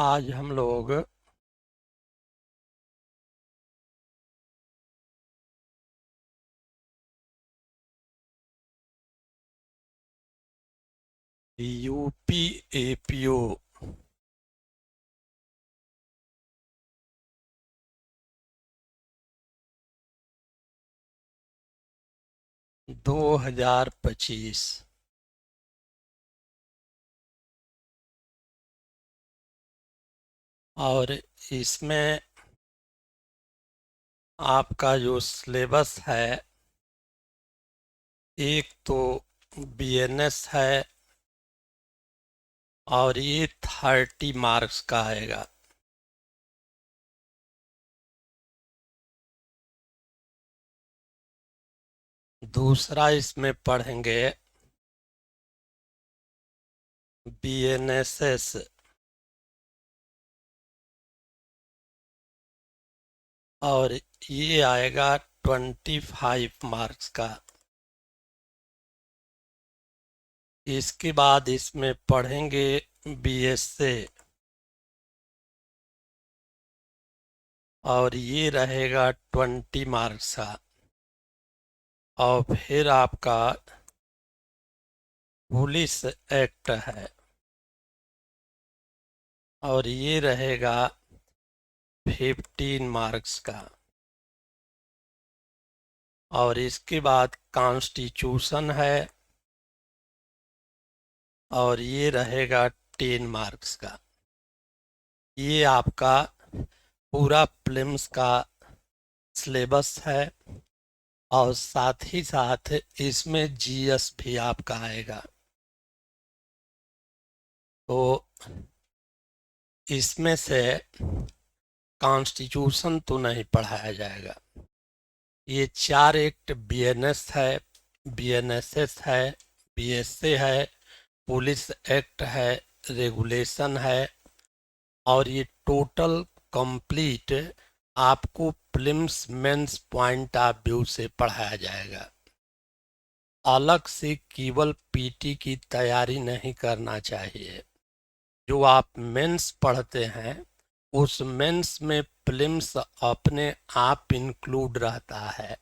आज हम लोग यूपीएपीओ 2025 और इसमें आपका जो सिलेबस है, एक तो बीएनएस है और ये 30 मार्क्स का आएगा। दूसरा इसमें पढ़ेंगे बीएनएसएस और ये आएगा 25 मार्क्स का। इसके बाद इसमें पढ़ेंगे बीएसए और ये रहेगा 20 मार्क्स का। और फिर आपका पुलिस एक्ट है और ये रहेगा 15 मार्क्स का। और इसके बाद कॉन्स्टिट्यूशन है और ये रहेगा 10 मार्क्स का। ये आपका पूरा प्रीलिम्स का सिलेबस है और साथ ही साथ इसमें जीएस भी आपका आएगा। तो इसमें से कॉन्स्टिट्यूशन तो नहीं पढ़ाया जाएगा। ये 4 एक्ट बीएनएस है, बीएनएसएस है, बीएसए है, पुलिस एक्ट है, रेगुलेशन है और ये टोटल कंप्लीट आपको prelims mains point of view से पढ़ाया जाएगा। अलग से केवल पीटी की तैयारी नहीं करना चाहिए। जो आप मेंस पढ़ते हैं उस मेंस में प्रीलिम्स अपने आप इंक्लूड रहता है,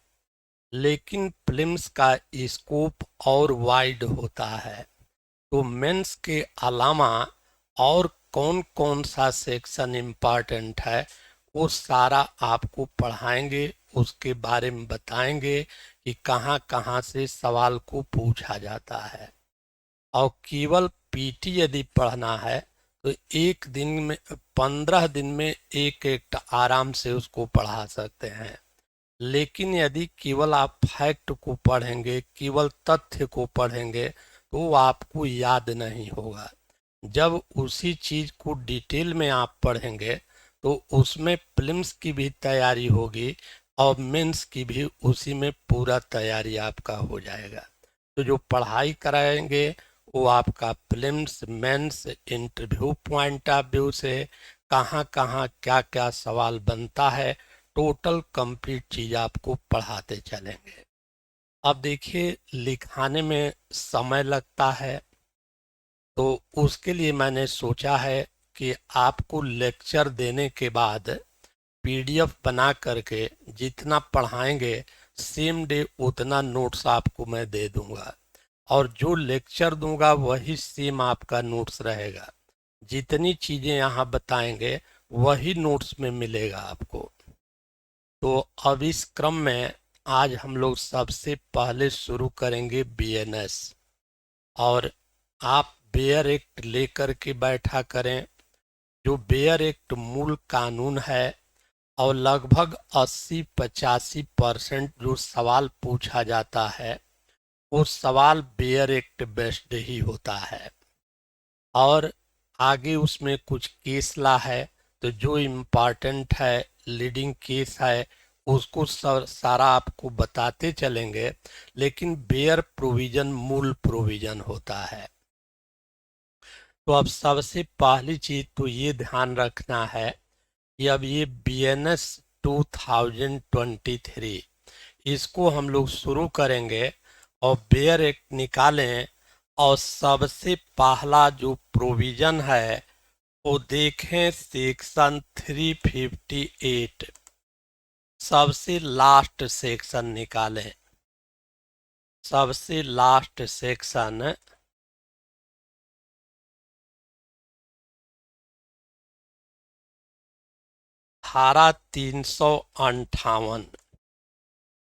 लेकिन प्रीलिम्स का स्कोप और वाइड होता है। तो मेंस के अलावा और कौन कौन सा सेक्शन इम्पॉर्टेंट है वो सारा आपको पढ़ाएंगे, उसके बारे में बताएंगे कि कहाँ कहाँ से सवाल को पूछा जाता है। और केवल पीटी यदि पढ़ना है तो एक दिन में 15 दिन में एक एक आराम से उसको पढ़ा सकते हैं। लेकिन यदि केवल आप फैक्ट को पढ़ेंगे, केवल तथ्य को पढ़ेंगे तो वो आपको याद नहीं होगा। जब उसी चीज को डिटेल में आप पढ़ेंगे तो उसमें प्रीलिम्स की भी तैयारी होगी और मेंस की भी उसी में पूरा तैयारी आपका हो जाएगा। तो जो पढ़ाई कराएंगे वो आपका prelims mains interview point of view से कहाँ कहाँ क्या क्या सवाल बनता है, टोटल कंप्लीट चीज आपको पढ़ाते चलेंगे। अब देखिए, लिखाने में समय लगता है तो उसके लिए मैंने सोचा है कि आपको लेक्चर देने के बाद पीडीएफ बना करके जितना पढ़ाएंगे सेम डे उतना नोट्स आपको मैं दे दूंगा और जो लेक्चर दूंगा वही सेम आपका नोट्स रहेगा। जितनी चीजें यहाँ बताएंगे वही नोट्स में मिलेगा आपको। तो अब इस क्रम में आज हम लोग सबसे पहले शुरू करेंगे बीएनएस। और आप बेयर एक्ट लेकर के बैठा करें। जो बेयर एक्ट मूल कानून है और लगभग 80-85% जो सवाल पूछा जाता है वो सवाल बेयर एक्ट बेस्ड ही होता है। और आगे उसमें कुछ केस ला है तो जो इम्पॉर्टेंट है, लीडिंग केस है, उसको सारा आपको बताते चलेंगे। लेकिन बेयर प्रोविजन मूल प्रोविजन होता है। तो अब सबसे पहली चीज तो ये ध्यान रखना है कि अब ये बीएनएस 2023 इसको हम लोग शुरू करेंगे और बेयर एक्ट निकालें और सबसे पहला जो प्रोविजन है वो देखें सेक्शन 358, सबसे लास्ट सेक्शन निकालें। सबसे लास्ट सेक्शन धारा 358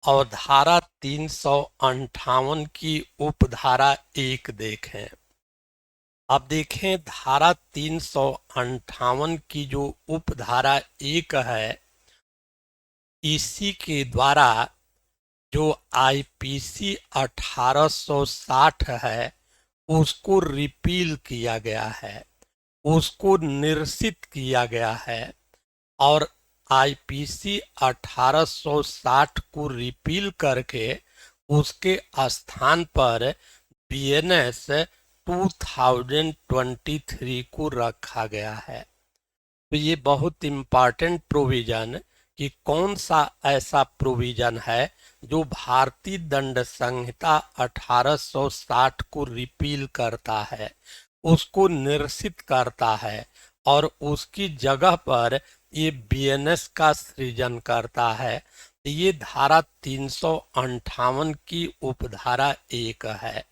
और धारा 358 की उपधारा 1 देखें। अब देखें धारा 358 की जो उपधारा 1 है, इसी के द्वारा जो आईपीसी 1860 है उसको रिपील किया गया है, उसको निरसित किया गया है। और आईपीसी 1860 को रिपील करके उसके स्थान पर बीएनएस 2023 को रखा गया है। तो ये बहुत इम्पॉर्टेंट प्रोविजन कि कौन सा ऐसा प्रोविजन है जो भारतीय दंड संहिता 1860 को रिपील करता है, उसको निरसित करता है और उसकी जगह पर ये बीएनएस का सृजन करता है। ये धारा 358 की उपधारा 1 है।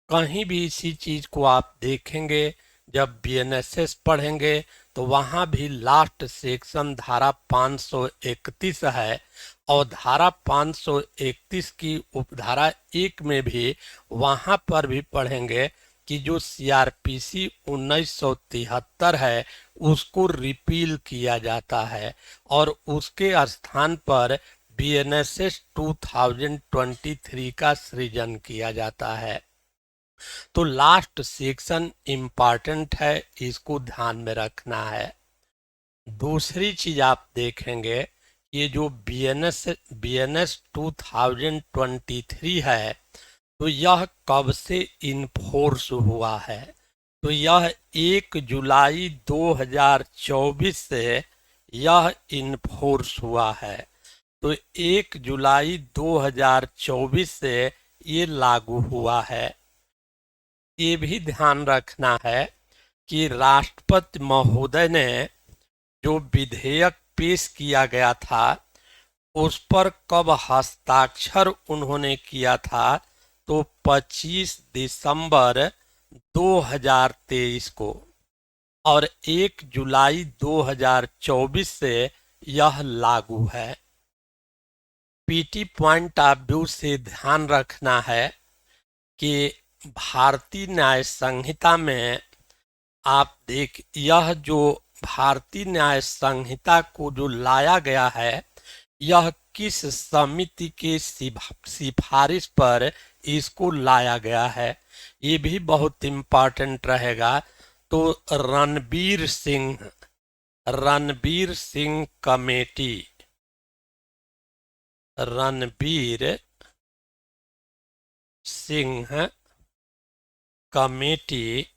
कहीं भी इसी चीज को आप देखेंगे, जब बीएनएसएस पढ़ेंगे तो वहां भी लास्ट सेक्शन धारा 531 है और धारा 531 की उपधारा 1 में भी वहां पर भी पढ़ेंगे कि जो सीआरपीसी 1973 है उसको रिपील किया जाता है और उसके स्थान पर बीएनएसएस 2023 का सृजन किया जाता है। तो लास्ट सेक्शन इम्पॉर्टेंट है, इसको ध्यान में रखना है। दूसरी चीज आप देखेंगे, ये जो बीएनएस 2023 है तो यह कब से इन्फोर्स हुआ है? तो यह 1 जुलाई 2024 से यह इन्फोर्स हुआ है। तो 1 जुलाई 2024 से ये लागू हुआ है। ये भी ध्यान रखना है कि राष्ट्रपति महोदय ने जो विधेयक पेश किया गया था उस पर कब हस्ताक्षर उन्होंने किया था? तो 25 दिसंबर 2023 को, और 1 जुलाई 2024 से यह लागू है। पीटी पॉइंट ऑफ व्यू से ध्यान रखना है कि भारतीय न्याय संहिता में आप यह जो भारतीय न्याय संहिता को जो लाया गया है यह किस समिति के सिफारिश पर इसको लाया गया है, ये भी बहुत इम्पोर्टेंट रहेगा। तो Ranbir Singh committee, Ranbir Singh committee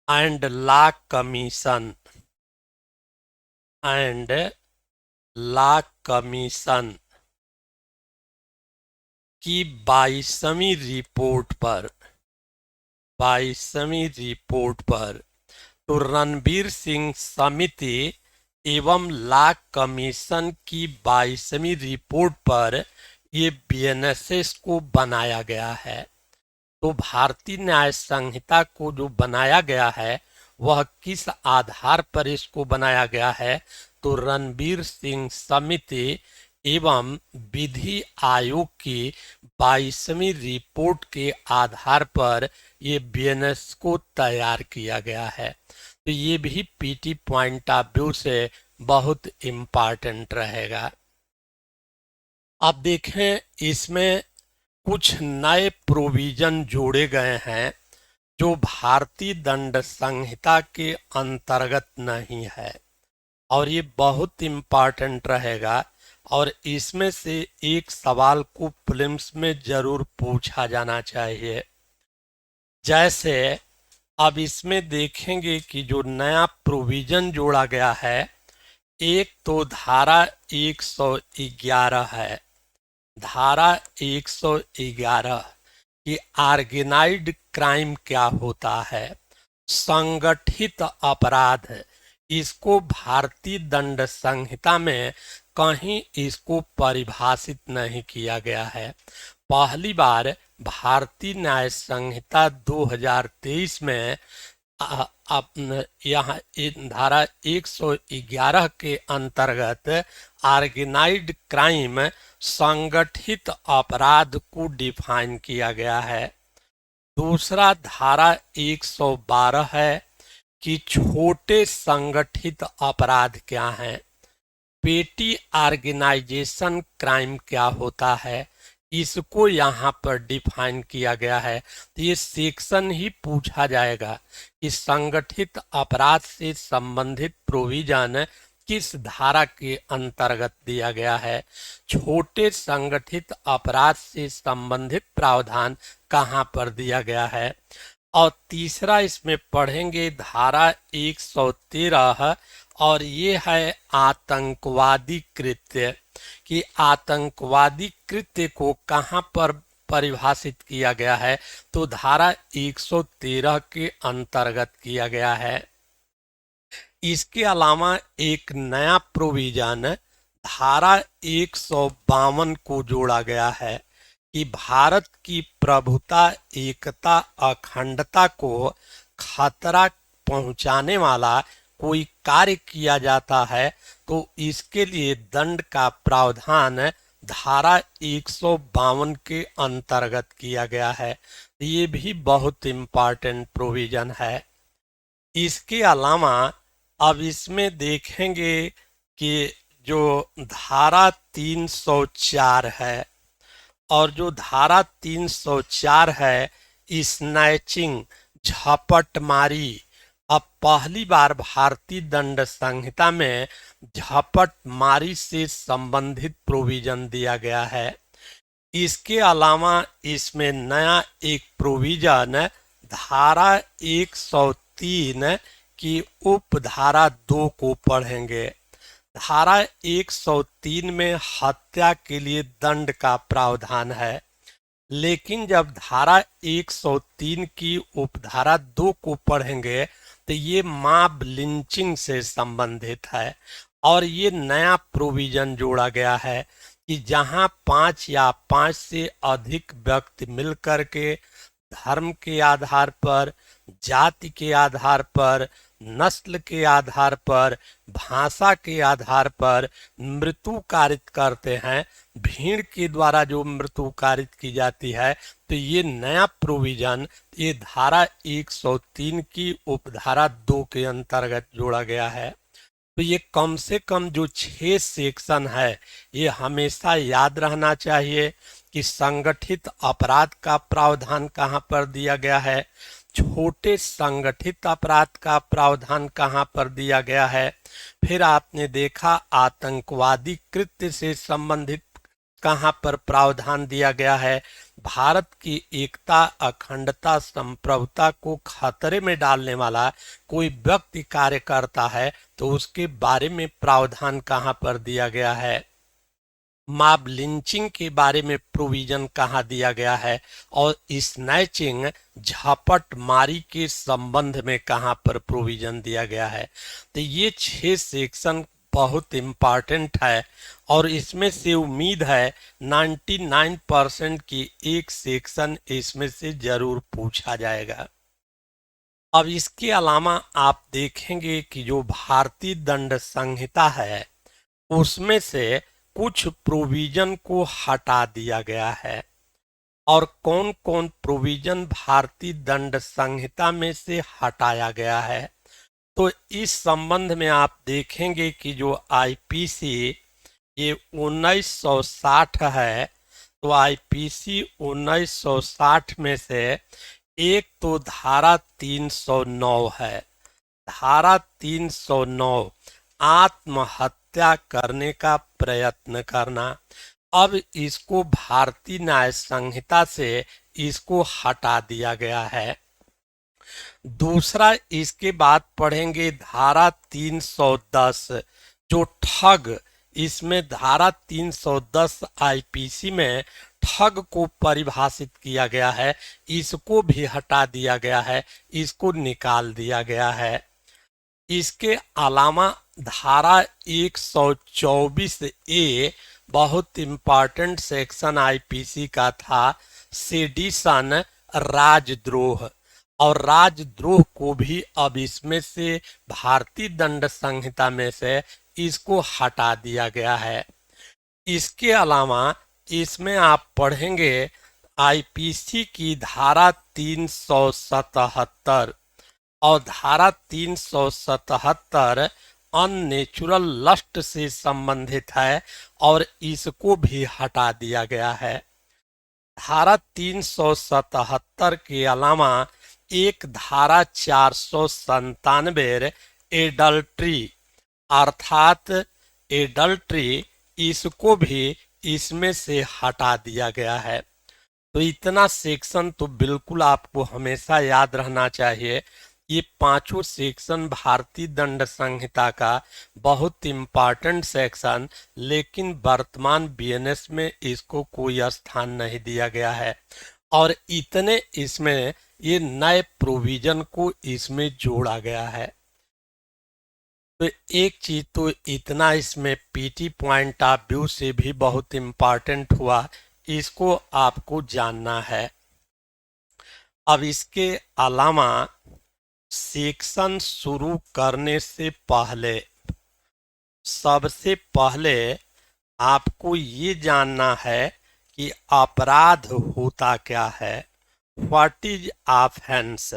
and law commission की 22वीं रिपोर्ट पर तो रणबीर सिंह समिति एवं लॉ कमीशन की 22वीं रिपोर्ट पर ये बीएनएसएस को बनाया गया है। तो भारतीय न्याय संहिता को जो बनाया गया है वह किस आधार पर इसको बनाया गया है? तो रणबीर सिंह समिति एवं विधि आयोग की 22वीं रिपोर्ट के आधार पर ये बीएनएस को तैयार किया गया है। तो ये भी पीटी पॉइंट ऑफ व्यू से बहुत इम्पॉर्टेंट रहेगा। अब देखें इसमें कुछ नए प्रोविजन जोड़े गए हैं जो भारतीय दंड संहिता के अंतर्गत नहीं है और ये बहुत इम्पॉर्टेंट रहेगा और इसमें से एक सवाल को प्रीलिम्स में जरूर पूछा जाना चाहिए। जैसे अब इसमें देखेंगे कि जो नया प्रोविजन जोड़ा गया है, एक तो धारा 111 है। धारा 111 कि ऑर्गेनाइज्ड क्राइम क्या होता है, संगठित अपराध। इसको भारतीय दंड संहिता में कहीं इसको परिभाषित नहीं किया गया है। पहली बार भारतीय न्याय संहिता 2023 में यहाँ धारा 111 के अंतर्गत ऑर्गेनाइज्ड क्राइम संगठित अपराध को डिफाइन किया गया है। दूसरा धारा 112 है कि छोटे संगठित अपराध क्या हैं, पेटी ऑर्गेनाइजेशन क्राइम क्या होता है, इसको यहाँ पर डिफाइन किया गया है। तो ये सेक्शन ही पूछा जाएगा कि संगठित अपराध से संबंधित प्रोविजन किस धारा के अंतर्गत दिया गया है, छोटे संगठित अपराध से संबंधित प्रावधान कहाँ पर दिया गया है। और तीसरा इसमें पढ़ेंगे धारा 113 और ये है आतंकवादी कृत्य, कि आतंकवादी कृत्य को कहाँ पर परिभाषित किया गया है, तो धारा 113 के अंतर्गत किया गया है। इसके अलावा एक नया प्रोविजन धारा 152 को जोड़ा गया है कि भारत की प्रभुता, एकता, अखंडता को खतरा पहुंचाने वाला कोई कार्य किया जाता है तो इसके लिए दंड का प्रावधान धारा 152 के अंतर्गत किया गया है। ये भी बहुत इम्पोर्टेंट प्रोविजन है। इसके अलावा अब इसमें देखेंगे कि जो धारा 304 है, और जो धारा 304 है स्नैचिंग, झपटमारी। अब पहली बार भारतीय दंड संहिता में झपटमारी से संबंधित प्रोविजन दिया गया है। इसके अलावा इसमें नया एक प्रोविजन धारा 103 की उपधारा 2 को पढ़ेंगे। धारा 103 में हत्या के लिए दंड का प्रावधान है, लेकिन जब धारा 103 की उपधारा 2 को पढ़ेंगे तो ये मॉब लिंचिंग से संबंधित है। और ये नया प्रोविजन जोड़ा गया है कि जहां 5 या 5 से अधिक व्यक्ति मिलकर के धर्म के आधार पर, जाति के आधार पर, नस्ल के आधार पर, भाषा के आधार पर मृत्यु कारित करते हैं, भीड़ के द्वारा जो मृत्यु कारित की जाती है, तो ये नया प्रोविजन ये धारा 103 की उपधारा 2 के अंतर्गत जोड़ा गया है। तो ये कम से कम जो 6 सेक्शन है ये हमेशा याद रहना चाहिए कि संगठित अपराध का प्रावधान कहाँ पर दिया गया है, छोटे संगठित अपराध का प्रावधान कहाँ पर दिया गया है, फिर आपने देखा आतंकवादी कृत्य से संबंधित कहाँ पर प्रावधान दिया गया है, भारत की एकता, अखंडता, संप्रभुता को खतरे में डालने वाला कोई व्यक्ति कार्य करता है तो उसके बारे में प्रावधान कहाँ पर दिया गया है, मॉब लिंचिंग के बारे में प्रोविजन कहाँ दिया गया है, और स्नैचिंग, झपट मारी के संबंध में कहाँ पर प्रोविजन दिया गया है। तो ये 6 सेक्शन बहुत इम्पॉर्टेंट है और इसमें से उम्मीद है 99% की एक सेक्शन इसमें से जरूर पूछा जाएगा। अब इसके अलावा आप देखेंगे कि जो भारतीय दंड संहिता है उसमें से कुछ प्रोविजन को हटा दिया गया है। और कौन कौन प्रोविजन भारतीय दंड संहिता में से हटाया गया है, तो इस संबंध में आप देखेंगे कि जो आईपीसी ये 1960 है, तो आईपीसी 1960 में से एक तो धारा 309 है। धारा 309 आत्महत्या करने का प्रयत्न करना। अब इसको भारतीय न्याय संहिता से इसको हटा दिया गया है। दूसरा इसके बाद पढ़ेंगे धारा 310 जो ठग, इसमें धारा 310 आईपीसी में ठग को परिभाषित किया गया है, इसको भी हटा दिया गया है, इसको निकाल दिया गया है। इसके अलावा धारा 124 ए बहुत इंपॉर्टेंट सेक्शन आईपीसी का था, सेडिशन राजद्रोह, और राजद्रोह को भी अब इसमें से भारतीय दंड संहिता में से इसको हटा दिया गया है। इसके अलावा इसमें आप पढ़ेंगे आईपीसी की धारा 377 और धारा 377 अननेचुरल लस्ट से संबंधित है और इसको भी हटा दिया गया है। धारा 377 के अलावा एक धारा 497 एडल्ट्री अर्थात एडल्ट्री, इसको भी इसमें से हटा दिया गया है। तो इतना सेक्शन तो बिल्कुल आपको हमेशा याद रहना चाहिए। ये पांचों सेक्शन भारतीय दंड संहिता का बहुत इम्पॉर्टेंट सेक्शन, लेकिन वर्तमान बीएनएस में इसको कोई स्थान नहीं दिया गया है और इतने इसमें ये नए प्रोविजन को इसमें जोड़ा गया है। तो एक चीज तो इतना इसमें पीटी पॉइंट ऑफ व्यू से भी बहुत इम्पॉर्टेंट हुआ, इसको आपको जानना है। अब इसके अलावा सेक्शन शुरू करने से पहले सबसे पहले आपको ये जानना है कि अपराध होता क्या है, व्हाट इज ऑफेंस।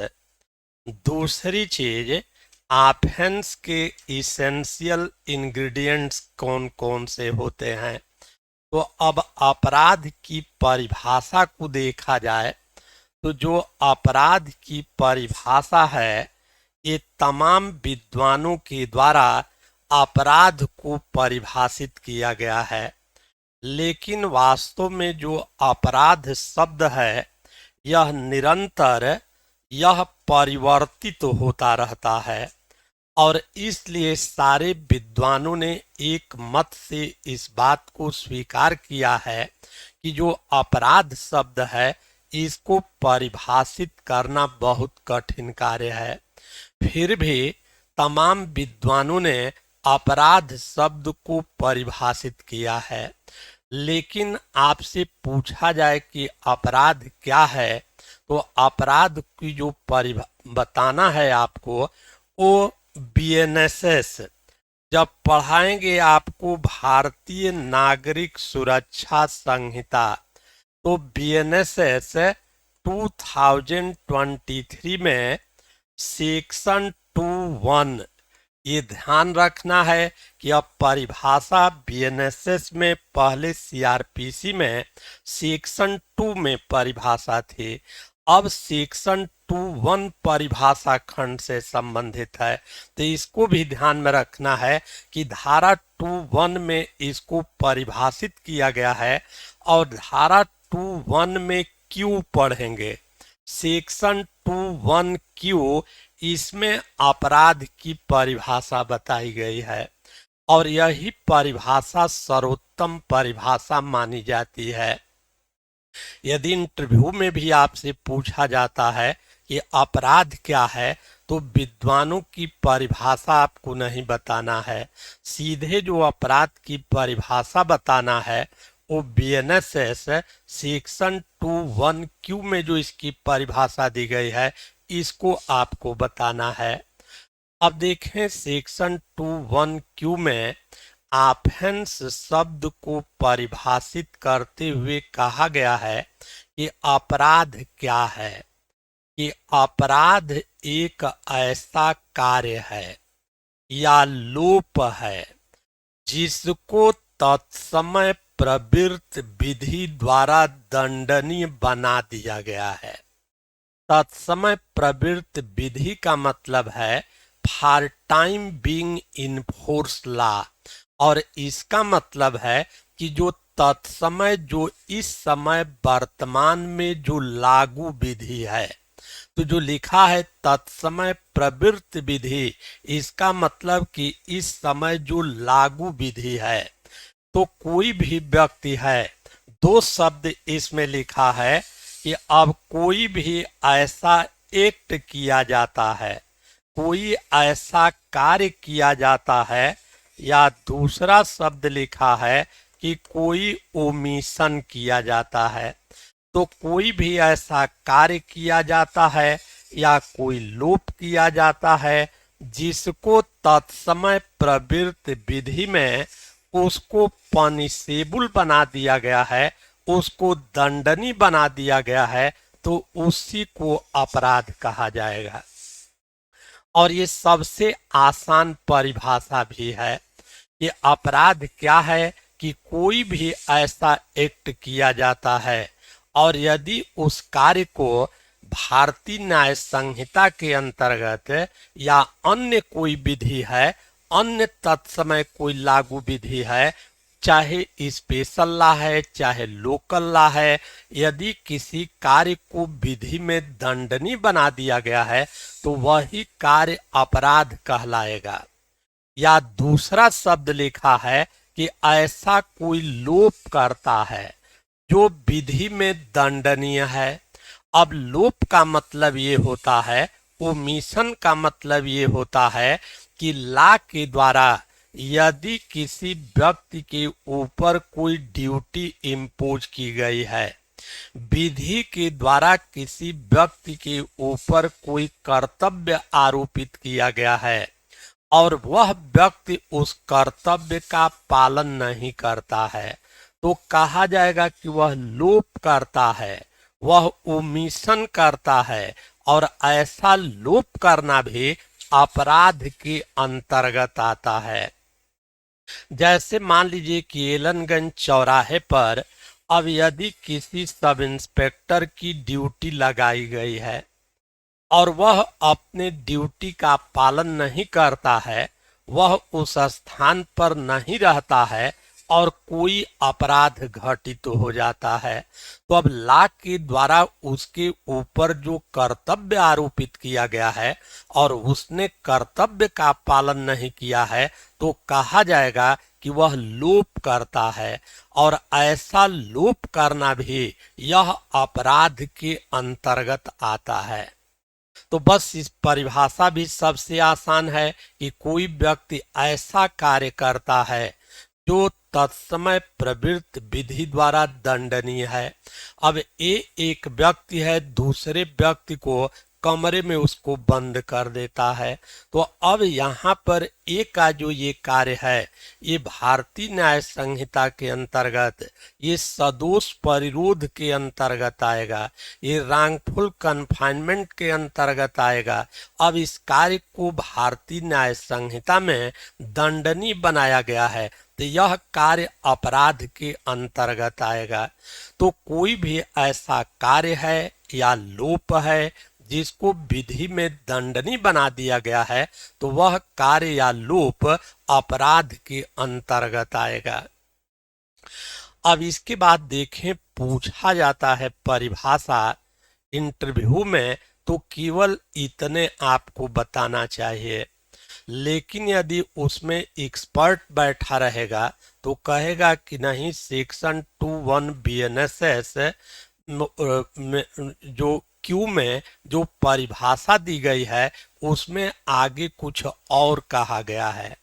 दूसरी चीज, ऑफेंस के इसेंशियल इंग्रेडिएंट्स कौन कौन से होते हैं। तो अब अपराध की परिभाषा को देखा जाए तो जो अपराध की परिभाषा है, ये तमाम विद्वानों के द्वारा अपराध को परिभाषित किया गया है, लेकिन वास्तव में जो अपराध शब्द है यह निरंतर यह परिवर्तित होता रहता है और इसलिए सारे विद्वानों ने एक मत से इस बात को स्वीकार किया है कि जो अपराध शब्द है इसको परिभाषित करना बहुत कठिन कार्य है। फिर भी तमाम विद्वानों ने अपराध शब्द को परिभाषित किया है, लेकिन आपसे पूछा जाए कि अपराध क्या है, तो अपराध की जो बताना है आपको वो बीएनएसएस जब पढ़ाएंगे आपको भारतीय नागरिक सुरक्षा संहिता, तो बीएनएसएस 2023 में सेक्शन 21, ये ध्यान रखना है कि अब परिभाषा बीएनएसएस में पहले सीआरपीसी में सेक्शन 2 में परिभाषा थी, अब सेक्शन 21 परिभाषा खंड से संबंधित है। तो इसको भी ध्यान में रखना है कि धारा 21 में इसको परिभाषित किया गया है और धारा 21 में क्यों पढ़ेंगे, सेक्शन 21 क्यों, इसमें अपराध की परिभाषा बताई गई है और यही परिभाषा सर्वोत्तम परिभाषा मानी जाती है। यदि इंटरव्यू में भी आपसे पूछा जाता है कि अपराध क्या है, तो विद्वानों की परिभाषा आपको नहीं बताना है, सीधे जो अपराध की परिभाषा बताना है वो बीएनएसएस सेक्शन 21 क्यू में जो इसकी परिभाषा दी गई है इसको आपको बताना है। अब देखें सेक्शन 21 क्यू में ऑफेंस शब्द को परिभाषित करते हुए कहा गया है कि अपराध क्या है, कि अपराध एक ऐसा कार्य है या लोप है जिसको तत्समय प्रवृत्त विधि द्वारा दंडनीय बना दिया गया है। तत्समय प्रवृत्त विधि का मतलब है for time being in force law, और इसका मतलब है कि जो तत्समय, जो इस समय वर्तमान में जो लागू विधि है, तो जो लिखा है तत्समय प्रवृत्त विधि, इसका मतलब कि इस समय जो लागू विधि है, तो कोई भी व्यक्ति है दो शब्द इसमें लिखा है कि अब कोई भी ऐसा एक्ट किया जाता है, कोई ऐसा कार्य किया जाता है, या दूसरा शब्द लिखा है कि कोई ओमिशन किया जाता है। तो कोई भी ऐसा कार्य किया जाता है या कोई लोप किया जाता है जिसको तत्समय प्रवृत्त विधि में उसको पनिशेबल बना दिया गया है, उसको दंडनीय बना दिया गया है, तो उसी को अपराध कहा जाएगा। और ये सबसे आसान परिभाषा भी है। ये अपराध क्या है कि कोई भी ऐसा एक्ट किया जाता है और यदि उस कार्य को भारतीय न्याय संहिता के अंतर्गत या अन्य कोई विधि है, अन्य तत्समय कोई लागू विधि है, चाहे स्पेशल लॉ है चाहे लोकल लॉ है, यदि किसी कार्य को विधि में दंडनीय बना दिया गया है तो वही कार्य अपराध कहलाएगा। या दूसरा शब्द लिखा है कि ऐसा कोई लोप करता है जो विधि में दंडनीय है। अब लोप का मतलब ये होता है, ओमिशन का मतलब ये होता है कि लॉ के द्वारा यदि किसी व्यक्ति के ऊपर कोई ड्यूटी इम्पोज की गई है, विधि के द्वारा किसी व्यक्ति के ऊपर कोई कर्तव्य आरोपित किया गया है और वह व्यक्ति उस कर्तव्य का पालन नहीं करता है, तो कहा जाएगा कि वह लोप करता है, वह ओमिशन करता है। और ऐसा लोप करना भी अपराध के अंतर्गत आता है। जैसे मान लीजिए कि एलनगंज चौराहे पर अब यदि किसी सब इंस्पेक्टर की ड्यूटी लगाई गई है और वह अपने ड्यूटी का पालन नहीं करता है, वह उस स्थान पर नहीं रहता है और कोई अपराध घटित हो जाता है, तो अब लॉ के द्वारा उसके ऊपर जो कर्तव्य आरोपित किया गया है और उसने कर्तव्य का पालन नहीं किया है, तो कहा जाएगा कि वह लोप करता है। और ऐसा लोप करना भी यह अपराध के अंतर्गत आता है। तो बस इस परिभाषा भी सबसे आसान है कि कोई व्यक्ति ऐसा कार्य करता है जो तत्समय प्रवृत्त विधि द्वारा दंडनीय है। अब ये एक व्यक्ति है, दूसरे व्यक्ति को कमरे में उसको बंद कर देता है, तो अब यहाँ पर एक का जो ये कार्य है, ये भारतीय न्याय संहिता के अंतर्गत ये सदोष परिरोध के अंतर्गत आएगा, ये रांगफुल कन्फाइनमेंट के अंतर्गत आएगा। अब इस कार्य को भारतीय न्याय संहिता में दंडनीय बनाया गया है, तो यह कार्य अपराध के अंतर्गत आएगा। तो कोई भी ऐसा कार्य है या लोप है जिसको विधि में दंडनीय बना दिया गया है, तो वह कार्य या लोप अपराध के अंतर्गत आएगा। अब इसके बाद देखें, पूछा जाता है परिभाषा इंटरव्यू में, तो केवल इतने आपको बताना चाहिए, लेकिन यदि उसमें एक्सपर्ट बैठा रहेगा तो कहेगा कि नहीं, सेक्शन 21 बीएनएसएस जो क्यू में जो परिभाषा दी गई है उसमें आगे कुछ और कहा गया है।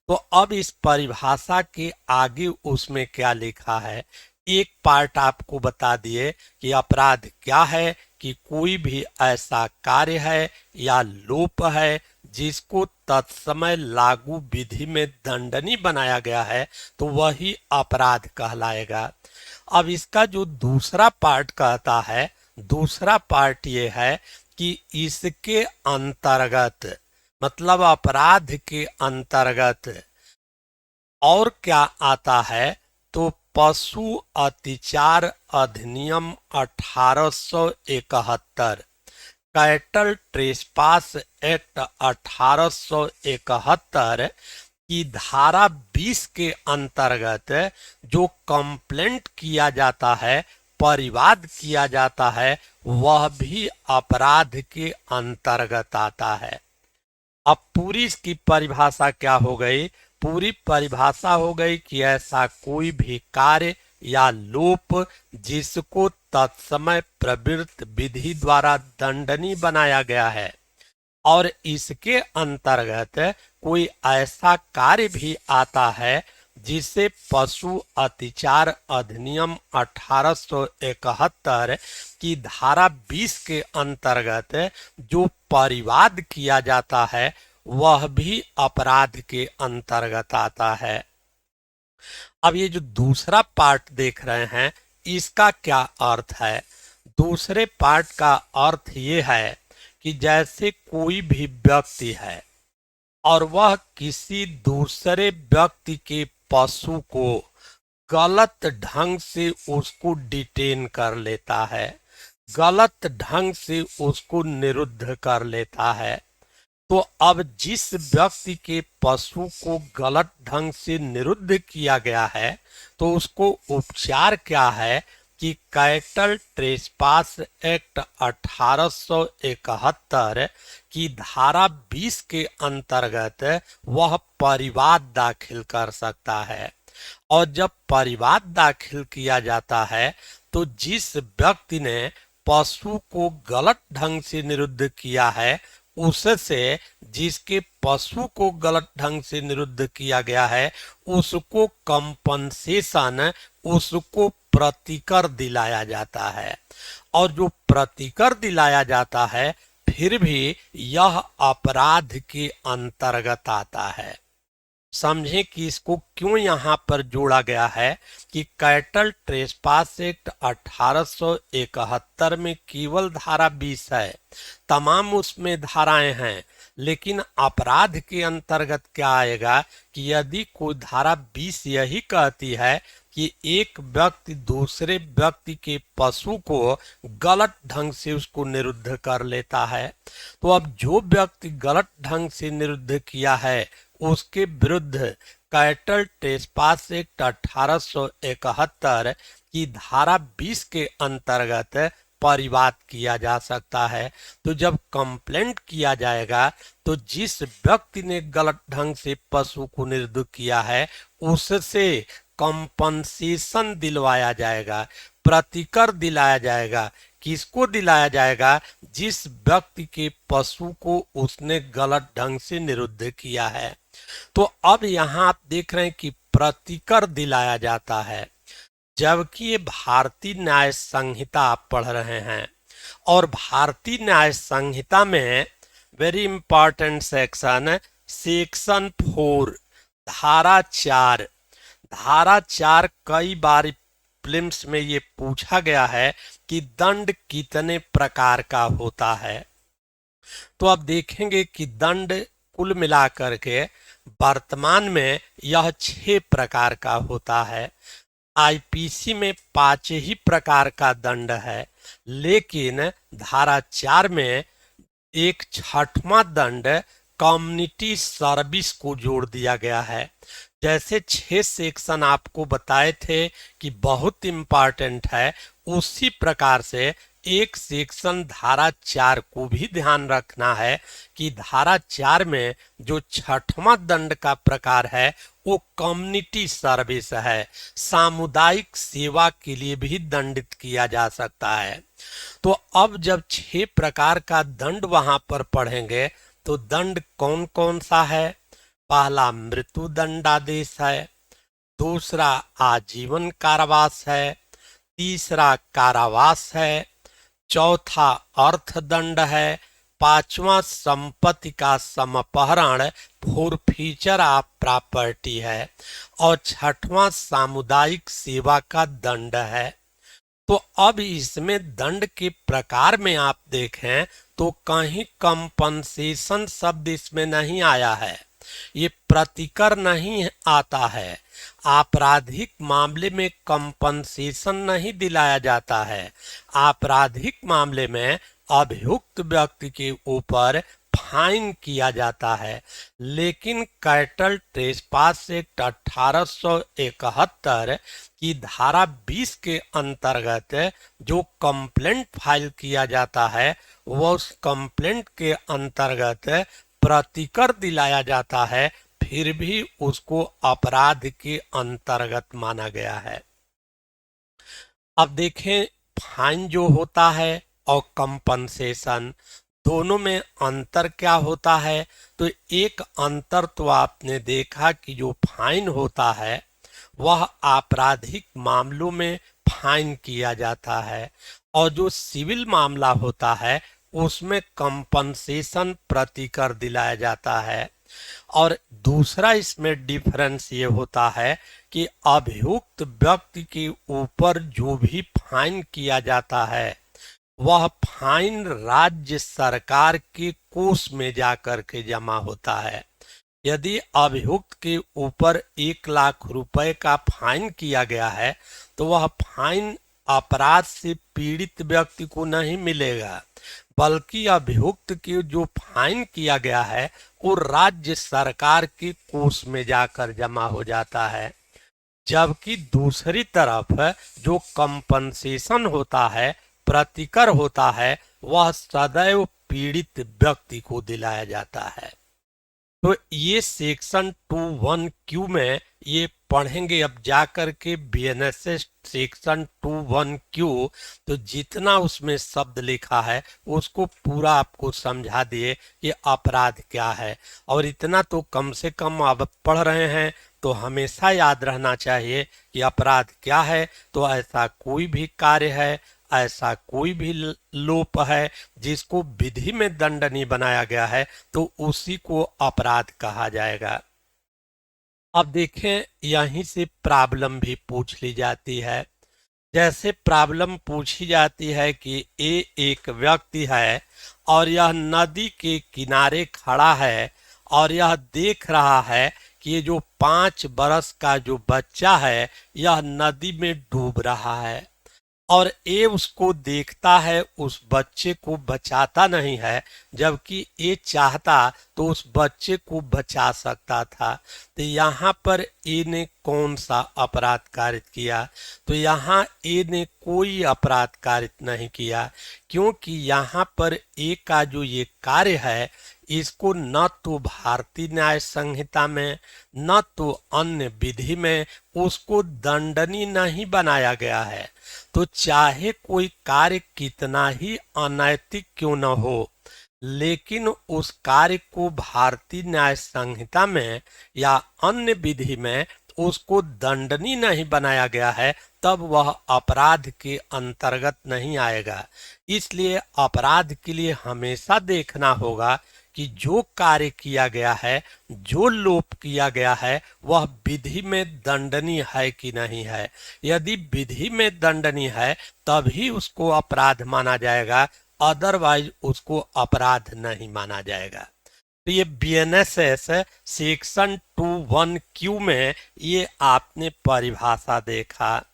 तो अब इस परिभाषा के आगे उसमें क्या लिखा है, एक पार्ट आपको बता दिए कि अपराध क्या है कि कोई भी ऐसा कार्य है या लोप है जिसको तत्समय लागू विधि में दंडनीय बनाया गया है, तो वही अपराध कहलाएगा। अब इसका जो दूसरा पार्ट कहता है, दूसरा पार्ट ये है कि इसके अंतर्गत, मतलब अपराध के अंतर्गत और क्या आता है, तो पशु अत्याचार अधिनियम 1871, कैटल ट्रेसपास एक्ट 1871 की धारा 20 के अंतर्गत जो कंप्लेंट किया जाता है, परिवाद किया जाता है, वह भी अपराध के अंतर्गत आता है। अब पूरी इसकी परिभाषा क्या हो गई, पूरी परिभाषा हो गई कि ऐसा कोई भी कार्य या लोप जिसको तत्समय प्रवृत्त विधि द्वारा दंडनीय बनाया गया है और इसके अंतर्गत कोई ऐसा कार्य भी आता है जिसे पशु अत्याचार अधिनियम 1871 की धारा 20 के अंतर्गत जो परिवाद किया जाता है वह भी अपराध के अंतर्गत आता है। अब ये जो दूसरा पार्ट देख रहे हैं इसका क्या अर्थ है? दूसरे पार्ट का अर्थ ये है कि जैसे कोई भी व्यक्ति है और वह किसी दूसरे व्यक्ति के पशु को गलत ढंग से उसको डिटेन कर लेता है, गलत ढंग से उसको निरुद्ध कर लेता है, तो अब जिस व्यक्ति के पशु को गलत ढंग से निरुद्ध किया गया है तो उसको उपचार क्या है कि कैटल ट्रेसपास एक्ट 1871 की धारा 20 के अंतर्गत वह परिवाद दाखिल कर सकता है। और जब परिवाद दाखिल किया जाता है तो जिस व्यक्ति ने पशु को गलत ढंग से निरुद्ध किया है उससे जिसके पशु को गलत ढंग से निरुद्ध किया गया है उसको कंपनसेशन, उसको प्रतिकर दिलाया जाता है। और जो प्रतिकर दिलाया जाता है फिर भी यह अपराध के अंतर्गत आता है। समझें कि इसको क्यों यहाँ पर जोड़ा गया है कि कैटल ट्रेसपास एक्ट 1871 में केवल धारा 20 है, तमाम उसमें धाराएं हैं, लेकिन अपराध के अंतर्गत क्या आएगा कि यदि कोई धारा 20 यही कहती है कि एक व्यक्ति दूसरे व्यक्ति के पशु को गलत ढंग से उसको निरुद्ध कर लेता है, तो अब जो व्यक्ति गलत ढंग से निरुद्ध किया है उसके विरुद्ध कैटल ट्रेसपास एक्ट 1871 की धारा 20 के अंतर्गत परिवाद किया जा सकता है। तो जब कंप्लेंट किया जाएगा तो जिस व्यक्ति ने गलत ढंग से पशु को निरुद्ध किया है उससे कंपनसेशन दिलवाया जाएगा, प्रतिकर दिलाया जाएगा। किसको दिलाया जाएगा? जिस व्यक्ति के पशु को उसने गलत ढंग से निरुद्ध किया है। तो अब यहाँ आप देख रहे हैं कि प्रतिकर दिलाया जाता है, जबकि ये भारतीय न्याय संहिता आप पढ़ रहे हैं और भारतीय न्याय संहिता में वेरी इंपॉर्टेंट सेक्शन 4 धारा 4 कई बार प्रीलिम्स में ये पूछा गया है कि दंड कितने प्रकार का होता है। तो अब देखेंगे कि दंड कुल मिलाकर के वर्तमान में यह 6 प्रकार का होता है। आईपीसी में 5 ही प्रकार का दंड है, लेकिन धारा 4 में एक 6वां दंड कम्युनिटी सर्विस को जोड़ दिया गया है। जैसे 6 सेक्शन आपको बताए थे कि बहुत इंपॉर्टेंट है, उसी प्रकार से एक सेक्शन धारा 4 को भी ध्यान रखना है कि धारा 4 में जो 6वां दंड का प्रकार है वो कम्युनिटी सर्विस है, सामुदायिक सेवा के लिए भी दंडित किया जा सकता है। तो अब जब 6 प्रकार का दंड वहां पर पढ़ेंगे तो दंड कौन कौन सा है? पहला मृत्यु दंडादेश है, दूसरा आजीवन कारावास है, तीसरा कारावास है, चौथा अर्थदंड है, 5वां संपत्ति का समपहरण फॉरफीचर ऑफ प्रॉपर्टी है और 6वां सामुदायिक सेवा का दंड है। तो अब इसमें दंड के प्रकार में आप देखें तो कहीं कंपनसेशन शब्द इसमें नहीं आया है, ये प्रतिकर नहीं आता है। आपराधिक मामले में कंपनसेशन नहीं दिलाया जाता है, आपराधिक मामले में अभियुक्त व्यक्ति के ऊपर फाइन किया जाता है। लेकिन कैटल ट्रेसपास एक्ट 1871 की धारा 20 के अंतर्गत जो कंप्लेंट फाइल किया जाता है वो उस कंप्लेंट के अंतर्गत प्रतिकर दिलाया जाता है, फिर भी उसको अपराध के अंतर्गत माना गया है। अब देखें, फाइन जो होता है और कंपनसेशन, दोनों में अंतर क्या होता है। तो एक अंतर तो आपने देखा कि जो फाइन होता है वह आपराधिक मामलों में फाइन किया जाता है, और जो सिविल मामला होता है उसमें कंपनसेशन प्रतिकर दिलाया जाता है। और दूसरा इसमें डिफरेंस ये होता है कि अभियुक्त व्यक्ति के ऊपर जो भी फाइन किया जाता है वह फाइन राज्य सरकार के कोष में जाकर के जमा होता है। यदि अभियुक्त के ऊपर 1 लाख रुपए का फाइन किया गया है तो वह फाइन अपराध से पीड़ित व्यक्ति को नहीं मिलेगा, बल्कि अभियुक्त की जो फाइन किया गया है वो राज्य सरकार के कोष में जाकर जमा हो जाता है। जबकि दूसरी तरफ जो कंपनसेशन होता है, प्रतिकर होता है, वह सदैव पीड़ित व्यक्ति को दिलाया जाता है। तो ये सेक्शन 21Q में ये पढ़ेंगे अब जाकर के बीएनएसएस सेक्शन 21Q। तो जितना उसमें शब्द लिखा है उसको पूरा आपको समझा दिए कि अपराध क्या है। और इतना तो कम से कम आप पढ़ रहे हैं तो हमेशा याद रहना चाहिए कि अपराध क्या है। तो ऐसा कोई भी कार्य है, ऐसा कोई भी लोप है जिसको विधि में दंडनीय बनाया गया है तो उसी को अपराध कहा जाएगा। अब देखें, यहीं से प्रॉब्लम भी पूछ ली जाती है। जैसे प्रॉब्लम पूछी जाती है कि एक व्यक्ति है और यह नदी के किनारे खड़ा है और यह देख रहा है कि ये जो 5 बरस का जो बच्चा है यह नदी में डूब रहा है, और ये उसको देखता है, उस बच्चे को बचाता नहीं है, जबकि ये चाहता तो उस बच्चे को बचा सकता था। तो यहाँ पर ए ने कौन सा अपराध कारित किया। तो यहाँ ए ने कोई अपराध कारित नहीं किया, क्योंकि यहाँ पर ए का जो ये कार्य है इसको न तो भारतीय न्याय संहिता में न तो अन्य विधि में उसको दंडनीय नहीं बनाया गया है। तो चाहे कोई कार्य कितना ही अनैतिक क्यों न हो, लेकिन उस कार्य को भारतीय न्याय संहिता में या अन्य विधि में उसको दंडनीय नहीं बनाया गया है, तब वह अपराध के अंतर्गत नहीं आएगा। इसलिए अपराध के लिए हमेशा देखना होगा कि जो कार्य किया गया है, जो लोप किया गया है, वह विधि में दंडनीय है कि नहीं है। यदि विधि में दंडनीय है तभी उसको अपराध माना जाएगा, अदरवाइज उसको अपराध नहीं माना जाएगा। तो ये बीएनएसएस सेक्शन 21Q में ये आपने परिभाषा देखा।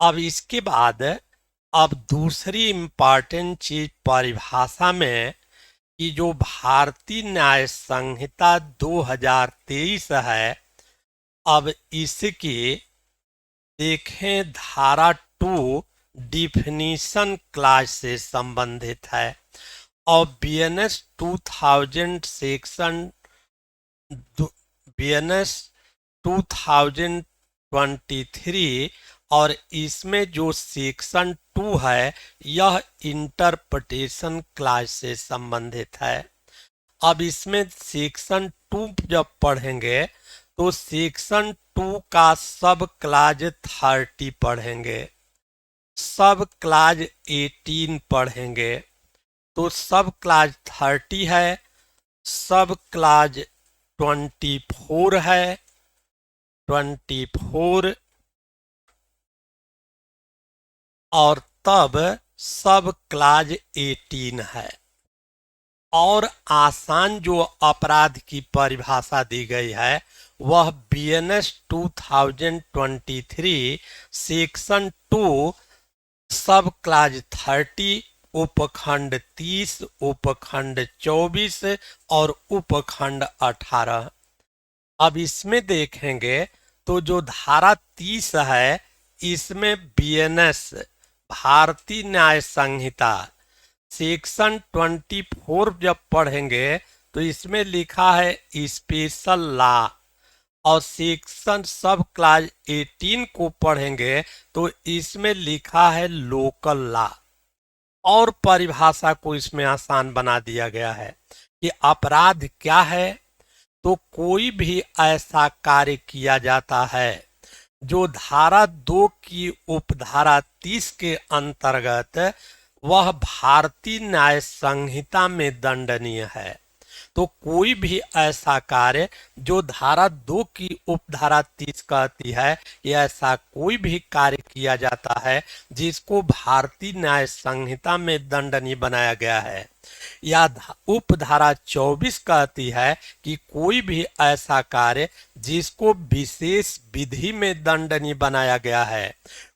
अब इसके बाद अब दूसरी इंपॉर्टेंट चीज परिभाषा में कि जो भारतीय न्याय संहिता 2023 है, अब इसकी देखें धारा 2 डिफिनीशन क्लास से संबंधित है, और बीएनएस 2000 सेक्शन बीएनएस 2023 और इसमें जो सेक्शन 2 है यह इंटरप्रिटेशन क्लास से संबंधित है। अब इसमें सेक्शन 2 जब पढ़ेंगे तो सेक्शन 2 का सब क्लाज 30 पढ़ेंगे, सब क्लाज 18 पढ़ेंगे। तो सब क्लाज 30 है, सब क्लाज 24 है, 24 और तब सब क्लाज 18 है। और आसान जो अपराध की परिभाषा दी गई है वह बीएनएस 2023 सेक्शन 2 सब क्लाज 30 उपखंड 30 उपखंड 24 और उपखंड 18। अब इसमें देखेंगे तो जो धारा 30 है इसमें बीएनएस भारतीय न्याय संहिता सेक्शन 24 जब पढ़ेंगे तो इसमें लिखा है स्पेशल लॉ, और सेक्शन सब क्लास 18 को पढ़ेंगे तो इसमें लिखा है लोकल लॉ, और परिभाषा को इसमें आसान बना दिया गया है कि अपराध क्या है। तो कोई भी ऐसा कार्य किया जाता है जो धारा 2 की उपधारा 30 के अंतर्गत वह भारतीय न्याय संहिता में दंडनीय है। तो कोई भी ऐसा कार्य जो धारा 2 की उपधारा 30 कहती है कि ऐसा कोई भी कार्य किया जाता है जिसको भारतीय न्याय संहिता में दंडनीय बनाया गया है, या उपधारा 24 कहती है कि कोई भी ऐसा कार्य जिसको विशेष विधि में दंडनीय बनाया गया है,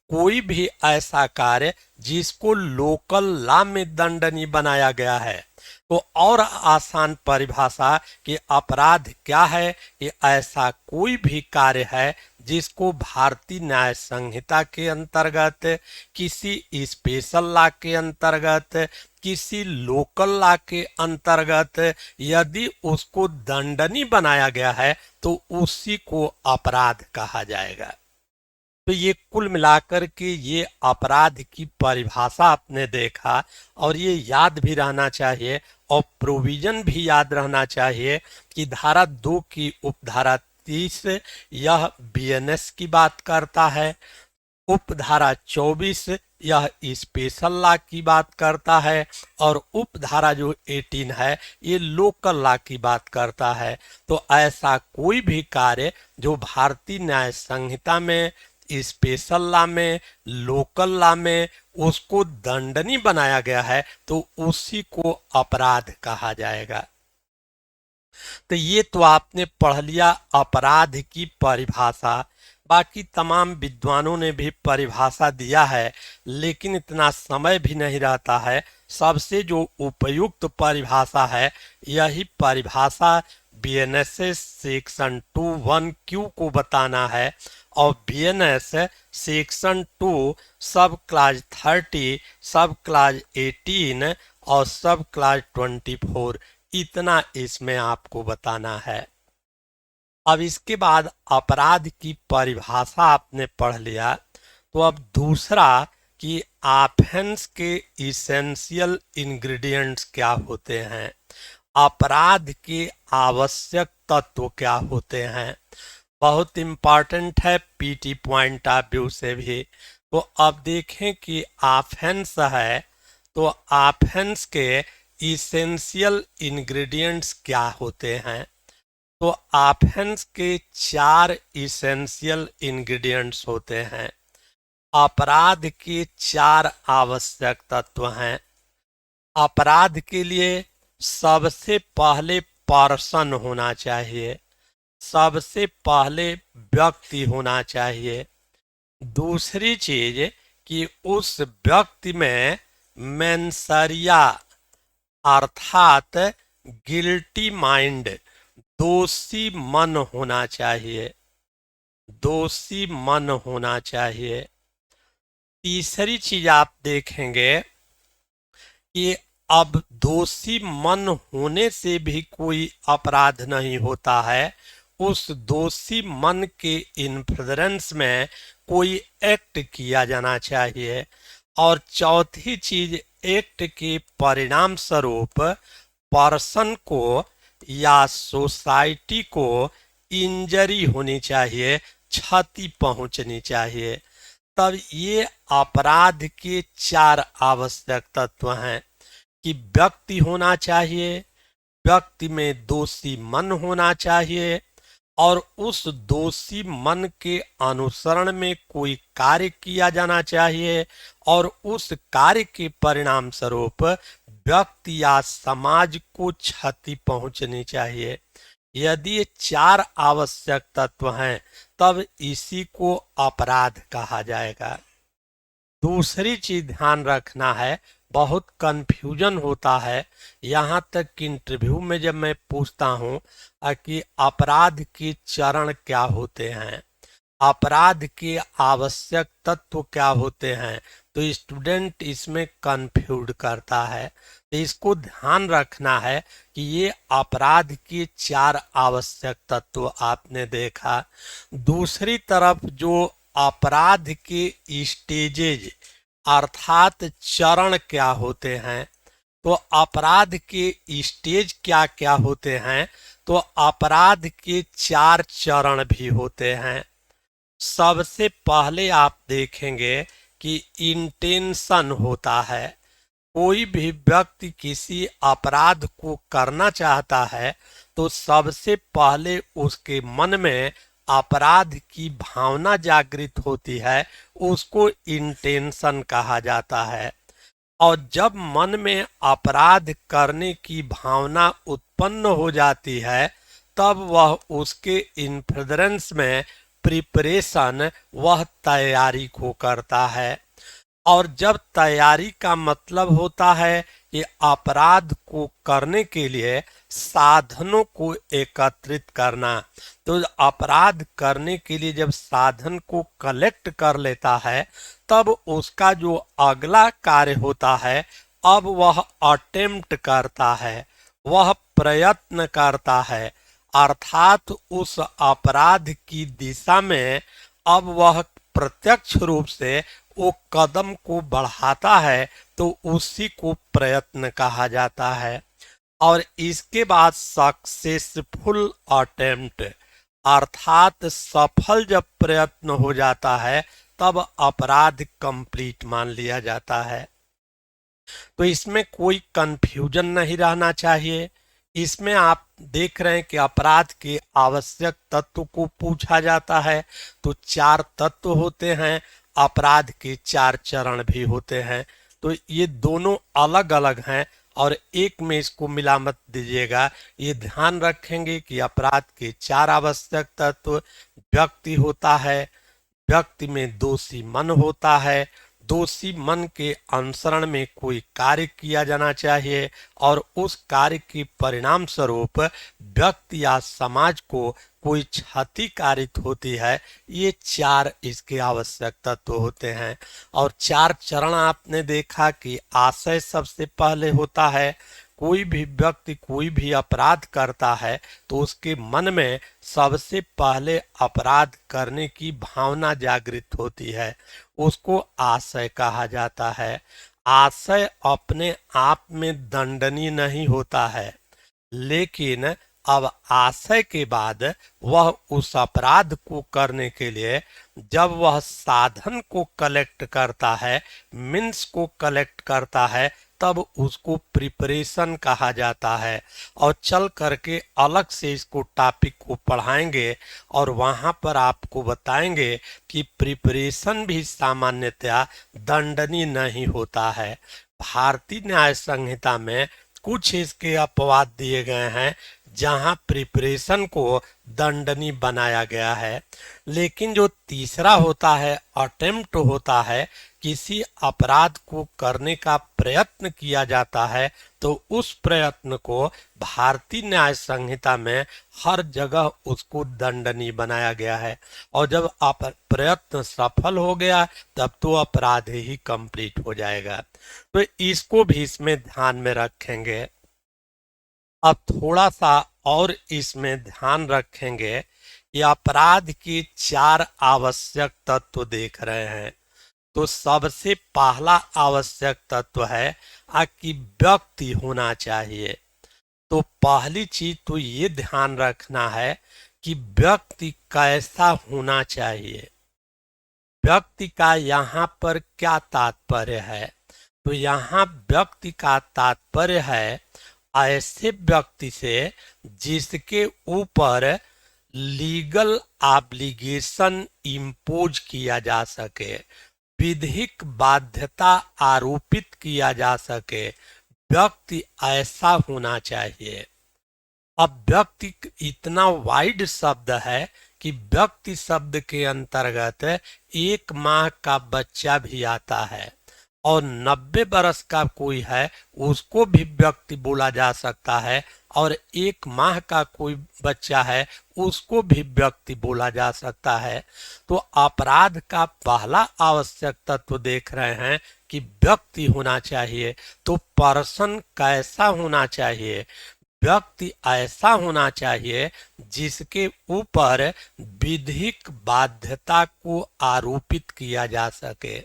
कोई भी ऐसा कार्य जिसको लोकल लॉ में दंडनीय बनाया गया है। तो और आसान परिभाषा कि अपराध क्या है कि ऐसा कोई भी कार्य है जिसको भारतीय न्याय संहिता के अंतर्गत, किसी स्पेशल लॉ के अंतर्गत, किसी लोकल लॉ के अंतर्गत यदि उसको दंडनीय बनाया गया है तो उसी को अपराध कहा जाएगा। तो ये कुल मिलाकर के ये अपराध की परिभाषा आपने देखा, और ये याद भी रहना चाहिए और प्रोविजन भी याद रहना चाहिए कि धारा 2 की उपधारा 30 यह बीएनएस की बात करता है, उपधारा 24 यह स्पेशल लॉ की बात करता है, और उपधारा जो 18 है ये लोकल लॉ की बात करता है। तो ऐसा कोई भी कार्य जो भारतीय न्याय संहिता में, स्पेशल लॉ में, लोकल लॉ में उसको दंडनीय बनाया गया है तो उसी को अपराध कहा जाएगा। तो ये तो आपने पढ़ लिया अपराध की परिभाषा। बाकी तमाम विद्वानों ने भी परिभाषा दिया है, लेकिन इतना समय भी नहीं रहता है। सबसे जो उपयुक्त परिभाषा है यही परिभाषा बीएनएस सेक्शन 2(1)(q) को बताना है, और बीएनएस सेक्शन 2 सब क्लास 30, सब क्लास 18 और सब क्लास 24 इतना इसमें आपको बताना है। अब इसके बाद अपराध की परिभाषा आपने पढ़ लिया, तो अब दूसरा कि ऑफेंस के इसेंशियल इंग्रेडिएंट्स क्या होते हैं, अपराध के आवश्यक तत्व क्या होते हैं। बहुत इंपॉर्टेंट है पीटी पॉइंट ऑफ व्यू से भी। तो अब देखें कि ऑफेंस है तो ऑफेंस के इसेंशियल इंग्रेडिएंट्स क्या होते हैं। तो ऑफेंस के 4 इसेंशियल इंग्रेडिएंट्स होते हैं। अपराध के 4 आवश्यक तत्व हैं। अपराध के लिए सबसे पहले पर्सन होना चाहिए, सबसे पहले व्यक्ति होना चाहिए। दूसरी चीज कि उस व्यक्ति में मेंसरिया अर्थात गिल्टी माइंड, दोषी मन होना चाहिए, दोषी मन होना चाहिए। तीसरी चीज आप देखेंगे कि अब दोषी मन होने से भी कोई अपराध नहीं होता है, उस दोषी मन के इन्फ्लुएंस में कोई एक्ट किया जाना चाहिए। और चौथी चीज एक्ट के परिणाम स्वरूप पर्सन को या सोसाइटी को इंजरी होनी चाहिए, क्षति पहुंचनी चाहिए। तब ये अपराध के 4 आवश्यक तत्व हैं कि व्यक्ति होना चाहिए, व्यक्ति में दोषी मन होना चाहिए, और उस दोषी मन के अनुसरण में कोई कार्य किया जाना चाहिए, और उस कार्य के परिणाम स्वरूप व्यक्ति या समाज को क्षति पहुंचनी चाहिए। यदि ये 4 आवश्यक तत्व हैं तब इसी को अपराध कहा जाएगा। दूसरी चीज ध्यान रखना है, बहुत कंफ्यूजन होता है यहाँ तक कि इंटरव्यू में जब मैं पूछता हूँ कि अपराध के चरण क्या होते हैं, अपराध के आवश्यक तत्व क्या होते हैं, तो स्टूडेंट इसमें कंफ्यूज करता है। तो इसको ध्यान रखना है कि ये अपराध के 4 आवश्यक तत्व आपने देखा। दूसरी तरफ जो अपराध के स्टेजेज अर्थात चरण क्या होते हैं, तो अपराध के स्टेज क्या क्या होते हैं, तो अपराध के 4 चरण भी होते हैं। सबसे पहले आप देखेंगे कि इंटेंशन होता है। कोई भी व्यक्ति किसी अपराध को करना चाहता है तो सबसे पहले उसके मन में अपराध की भावना जागृत होती है, उसको इंटेंशन कहा जाता है। और जब मन में अपराध करने की भावना उत्पन्न हो जाती है तब वह उसके इन्फ्लुएंस में प्रिपरेशन, वह तैयारी को करता है। और जब तैयारी का मतलब होता है कि अपराध को करने के लिए साधनों को एकत्रित करना, तो अपराध करने के लिए जब साधन को कलेक्ट कर लेता है तब उसका जो अगला कार्य होता है, अब वह अटेम्प्ट करता है, वह प्रयत्न करता है, अर्थात उस अपराध की दिशा में अब वह प्रत्यक्ष रूप से वो कदम को बढ़ाता है, तो उसी को प्रयत्न कहा जाता है। और इसके बाद सक्सेसफुल अटेम्प्ट अर्थात सफल जब प्रयत्न हो जाता है तब अपराध कंप्लीट मान लिया जाता है। तो इसमें कोई कंफ्यूजन नहीं रहना चाहिए। इसमें आप देख रहे हैं कि अपराध के आवश्यक तत्व को पूछा जाता है, तो 4 तत्व होते हैं, अपराध के 4 चरण भी होते हैं। तो ये दोनों अलग अलग हैं और एक में इसको मिला मत दीजिएगा। ये ध्यान रखेंगे कि अपराध के 4 आवश्यक तत्व, व्यक्ति होता है, व्यक्ति में दोषी मन होता है, दोषी मन के अनुसरण में कोई कार्य किया जाना चाहिए और उस कार्य के परिणाम स्वरूप व्यक्ति या समाज को कोई क्षति कारित होती है। ये 4 इसके आवश्यक तत्व होते हैं। और 4 चरण आपने देखा कि आशय सबसे पहले होता है। कोई भी व्यक्ति कोई भी अपराध करता है तो उसके मन में सबसे पहले अपराध करने की भावना जागृत होती है, उसको आशय कहा जाता है। आशय अपने आप में दंडनीय नहीं होता है, लेकिन अब आशय के बाद वह उस अपराध को करने के लिए जब वह साधन को कलेक्ट करता है, मीन्स को कलेक्ट करता है, तब उसको प्रिपरेशन कहा जाता है। और चल करके अलग से इसको टॉपिक को पढ़ाएंगे और वहां पर आपको बताएंगे कि प्रिपरेशन भी सामान्यतया दंडनीय नहीं होता है। भारतीय न्याय संहिता में कुछ इसके अपवाद दिए गए हैं जहां प्रिपरेशन को दंडनीय बनाया गया है। लेकिन जो तीसरा होता है, अटेम्प्ट होता है, किसी अपराध को करने का प्रयत्न किया जाता है, तो उस प्रयत्न को भारतीय न्याय संहिता में हर जगह उसको दंडनीय बनाया गया है। और जब प्रयत्न सफल हो गया तब तो अपराध ही कंप्लीट हो जाएगा। तो इसको भी इसमें ध्यान में रखेंगे। अब थोड़ा सा और इसमें ध्यान रखेंगे कि अपराध के 4 आवश्यक तत्व देख रहे हैं। तो सबसे पहला आवश्यक तत्व है कि व्यक्ति होना चाहिए। तो पहली चीज तो ये ध्यान रखना है कि व्यक्ति कैसा होना चाहिए। व्यक्ति का यहाँ पर क्या तात्पर्य है, तो यहाँ व्यक्ति का तात्पर्य है ऐसे व्यक्ति से जिसके ऊपर लीगल ऑब्लिगेशन इम्पोज किया जा सके, विधिक बाध्यता आरोपित किया जा सके, व्यक्ति ऐसा होना चाहिए। अब व्यक्ति इतना वाइड शब्द है कि व्यक्ति शब्द के अंतर्गत 1 माह का बच्चा भी आता है और 90 बरस का कोई है उसको भी व्यक्ति बोला जा सकता है और 1 माह का कोई बच्चा है उसको भी व्यक्ति बोला जा सकता है। तो अपराध का पहला आवश्यक तत्व देख रहे हैं कि व्यक्ति होना चाहिए। तो पर्सन कैसा होना चाहिए? व्यक्ति ऐसा होना चाहिए जिसके ऊपर विधिक बाध्यता को आरोपित किया जा सके।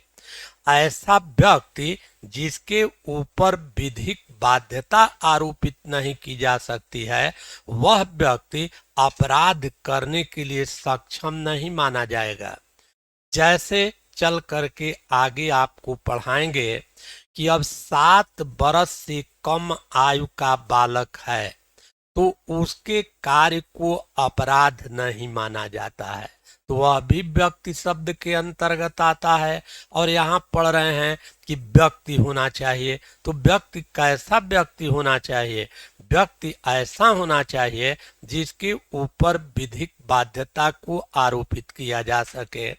ऐसा व्यक्ति जिसके ऊपर विधिक बाध्यता आरोपित नहीं की जा सकती है, वह व्यक्ति अपराध करने के लिए सक्षम नहीं माना जाएगा। जैसे चल करके आगे आपको पढ़ाएंगे कि अब 7 वर्ष से कम आयु का बालक है तो उसके कार्य को अपराध नहीं माना जाता है, तो वह भी व्यक्ति शब्द के अंतर्गत आता है। और यहाँ पढ़ रहे हैं कि व्यक्ति होना चाहिए, तो व्यक्ति कैसा व्यक्ति होना चाहिए? व्यक्ति ऐसा होना चाहिए जिसके ऊपर विधिक बाध्यता को आरोपित किया जा सके।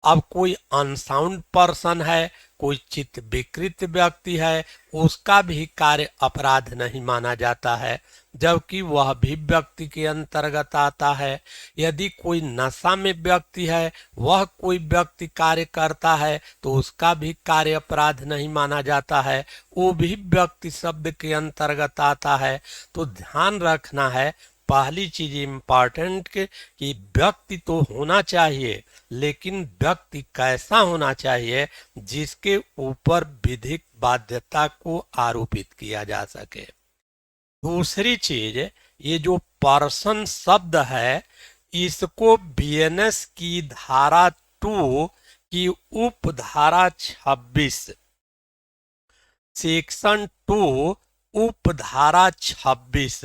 अब कोई अनसाउंड पर्सन है, कोई चित्त विकृत व्यक्ति है, उसका भी कार्य अपराध नहीं माना जाता है, जबकि वह भी व्यक्ति के अंतर्गत आता है। यदि कोई नशा में व्यक्ति है, वह कोई व्यक्ति कार्य करता है, तो उसका भी कार्य अपराध नहीं माना जाता है, वो भी व्यक्ति शब्द के अंतर्गत आता है। तो ध्यान रखना है, पहली चीज इम्पॉर्टेंट कि व्यक्ति तो होना चाहिए, लेकिन व्यक्ति कैसा होना चाहिए? जिसके ऊपर विधिक बाध्यता को आरोपित किया जा सके। दूसरी चीज, ये जो पर्सन शब्द है, इसको बीएनएस की धारा 2 की उपधारा 26 सेक्शन 2 उपधारा 26,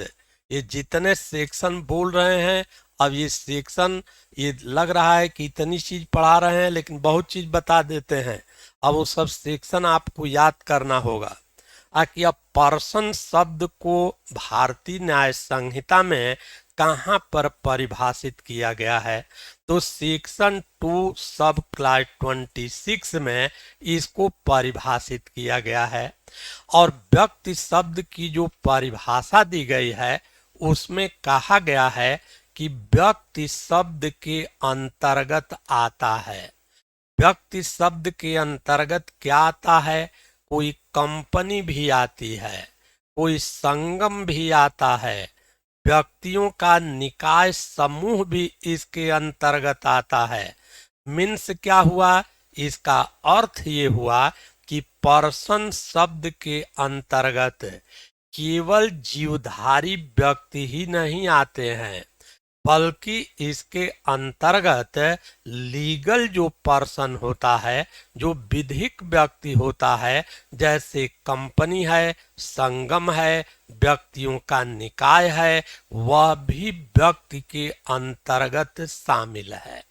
ये जितने सेक्शन बोल रहे हैं, अब ये सेक्शन, ये लग रहा है कि इतनी चीज पढ़ा रहे हैं लेकिन बहुत चीज बता देते हैं। अब वो सब सेक्शन आपको याद करना होगा। कि अब पर्सन शब्द को भारतीय न्याय संहिता में कहाँ पर परिभाषित किया गया है? तो सेक्शन 2 सब क्लास 26 में इसको परिभाषित किया गया है। और व्यक्ति शब्द की जो परिभाषा दी गई है उसमें कहा गया है कि व्यक्ति शब्द के अंतर्गत आता है। व्यक्ति शब्द के अंतर्गत क्या आता है? कोई कंपनी भी आती है, कोई संगम भी आता है, व्यक्तियों का निकाय समूह भी इसके अंतर्गत आता है। मीन्स क्या हुआ? इसका अर्थ ये हुआ कि पर्सन शब्द के अंतर्गत केवल जीवधारी व्यक्ति ही नहीं आते हैं, बल्कि इसके अंतर्गत लीगल जो पर्सन होता है, जो विधिक व्यक्ति होता है, जैसे कंपनी है, संगम है, व्यक्तियों का निकाय है, वह भी व्यक्ति के अंतर्गत शामिल है।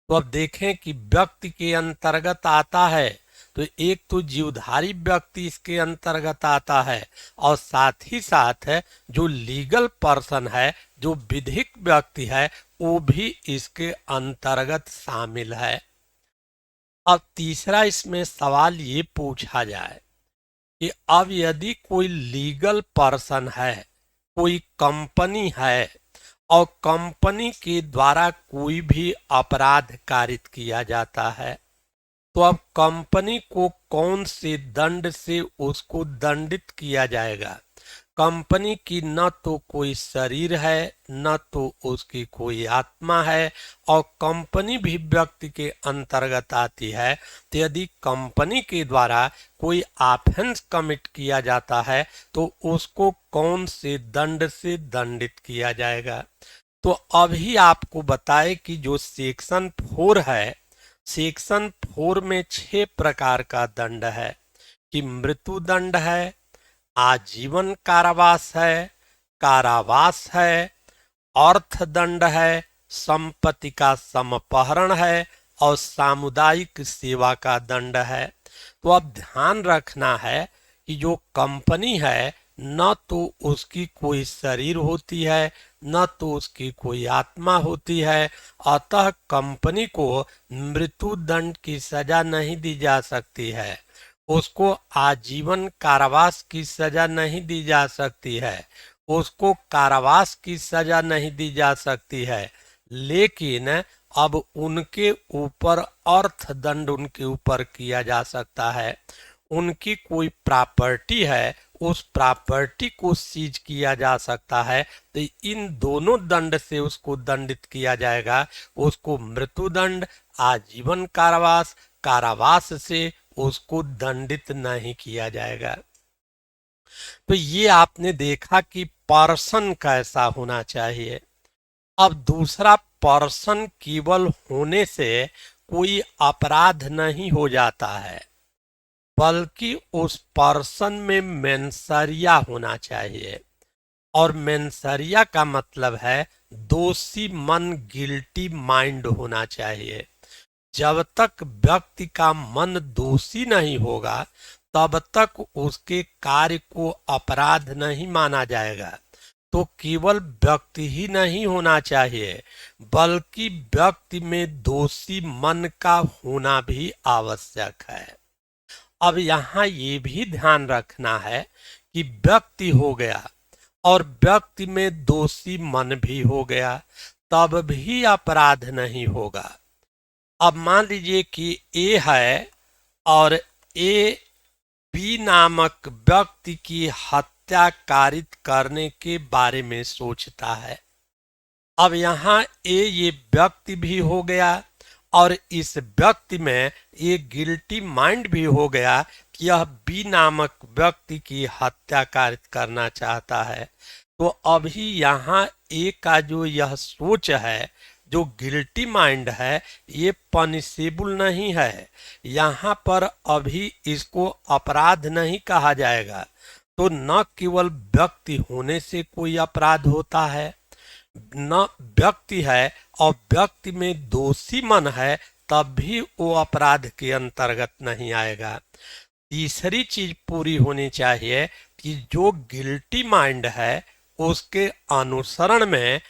तो अब देखें कि व्यक्ति के अंतर्गत आता है, तो एक तो जीवधारी व्यक्ति इसके अंतर्गत आता है, और साथ ही साथ जो लीगल पर्सन है, जो विधिक व्यक्ति है, वो भी इसके अंतर्गत शामिल है। अब तीसरा इसमें सवाल ये पूछा जाए कि अब यदि कोई लीगल पर्सन है, कोई कंपनी है, और कंपनी के द्वारा कोई भी अपराध कारित किया जाता है, तो अब कंपनी को कौन से दंड से उसको दंडित किया जाएगा? कंपनी की न तो कोई शरीर है, न तो उसकी कोई आत्मा है, और कंपनी भी व्यक्ति के अंतर्गत आती है। तो यदि कंपनी के द्वारा कोई ऑफेंस कमिट किया जाता है तो उसको कौन से दंड से दंडित किया जाएगा? तो अभी आपको बताए कि जो सेक्शन 4 है, सेक्शन 4 में 6 प्रकार का दंड है कि मृत्यु दंड है, आजीवन कारावास है, कारावास है, अर्थदंड है, संपत्ति का समपहरण है, और सामुदायिक सेवा का दंड है। तो अब ध्यान रखना है कि जो कंपनी है, न तो उसकी कोई शरीर होती है, न तो उसकी कोई आत्मा होती है, अतः कंपनी को मृत्यु दंड की सजा नहीं दी जा सकती है, उसको आजीवन कारावास की सजा नहीं दी जा सकती है, उसको कारावास की सजा नहीं दी जा सकती है, लेकिन अब उनके ऊपर अर्थदंड उनके ऊपर किया जा सकता है। उनकी कोई प्रॉपर्टी है, उस प्रॉपर्टी को सीज किया जा सकता है, तो इन दोनों दंड से उसको दंडित किया जाएगा। उसको मृत्युदंड, आजीवन कारावास, कारावास से उसको दंडित नहीं किया जाएगा। तो ये आपने देखा कि पर्सन कैसा होना चाहिए। अब दूसरा, पर्सन केवल होने से कोई अपराध नहीं हो जाता है, बल्कि उस पर्सन में मेंसरिया होना चाहिए। और मेंसरिया का मतलब है दोषी मन, गिल्टी माइंड होना चाहिए। जब तक व्यक्ति का मन दोषी नहीं होगा, तब तक उसके कार्य को अपराध नहीं माना जाएगा। तो केवल व्यक्ति ही नहीं होना चाहिए, बल्कि व्यक्ति में दोषी मन का होना भी आवश्यक है। अब यहाँ ये भी ध्यान रखना है कि व्यक्ति हो गया और व्यक्ति में दोषी मन भी हो गया, तब भी अपराध नहीं होगा। अब मान लीजिए कि ए है और ए बी नामक व्यक्ति की हत्या कारित करने के बारे में सोचता है। अब यहाँ ये व्यक्ति भी हो गया और इस व्यक्ति में ये गिल्टी माइंड भी हो गया कि यह बी नामक व्यक्ति की हत्या कारित करना चाहता है। तो अभी यहाँ ए का जो यह सोच है, जो गिल्टी माइंड है, ये पनिशेबल नहीं है। यहाँ पर अभी इसको अपराध नहीं कहा जाएगा। तो न केवल व्यक्ति होने से कोई अपराध होता है, न व्यक्ति है और व्यक्ति में दोषी मन है, तब भी वो अपराध के अंतर्गत नहीं आएगा। तीसरी चीज पूरी होनी चाहिए कि जो गिल्टी माइंड है उसके अनुसरण में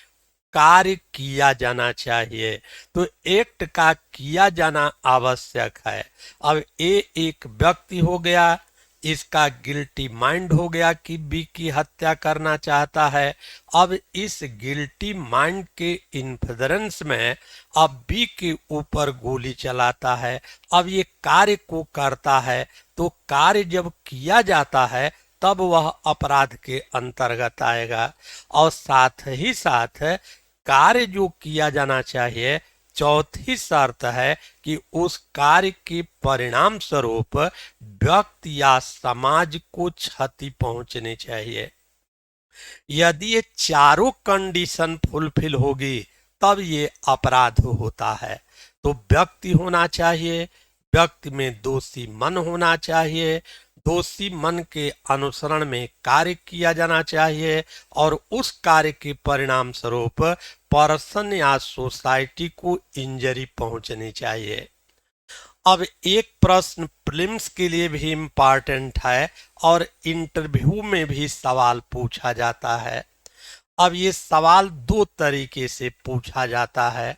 कार्य किया जाना चाहिए। तो एक्ट का किया जाना आवश्यक है। अब ए एक व्यक्ति हो गया, इसका गिल्टी माइंड हो गया कि बी की हत्या करना चाहता है। अब इस गिल्टी माइंड के इन्फ्लुएंस में अब बी के ऊपर गोली चलाता है। अब ये कार्य को करता है, तो कार्य जब किया जाता है तब वह अपराध के अंतर्गत आएगा। और साथ ही साथ कार्य जो किया जाना चाहिए, चौथी शर्त है कि उस कार्य के परिणाम स्वरूप व्यक्ति या समाज को क्षति पहुंचनी चाहिए। यदि ये चारों कंडीशन फुलफिल होगी, तब ये अपराध होता है। तो व्यक्ति होना चाहिए, व्यक्ति में दोषी मन होना चाहिए, दोषी मन के अनुसरण में कार्य किया जाना चाहिए, और उस कार्य के परिणाम स्वरूप पर्सन या सोसाइटी को इंजरी पहुंचनी चाहिए। अब एक प्रश्न प्रीलिम्स के लिए भी इम्पॉर्टेंट है और इंटरव्यू में भी सवाल पूछा जाता है। अब ये सवाल दो तरीके से पूछा जाता है।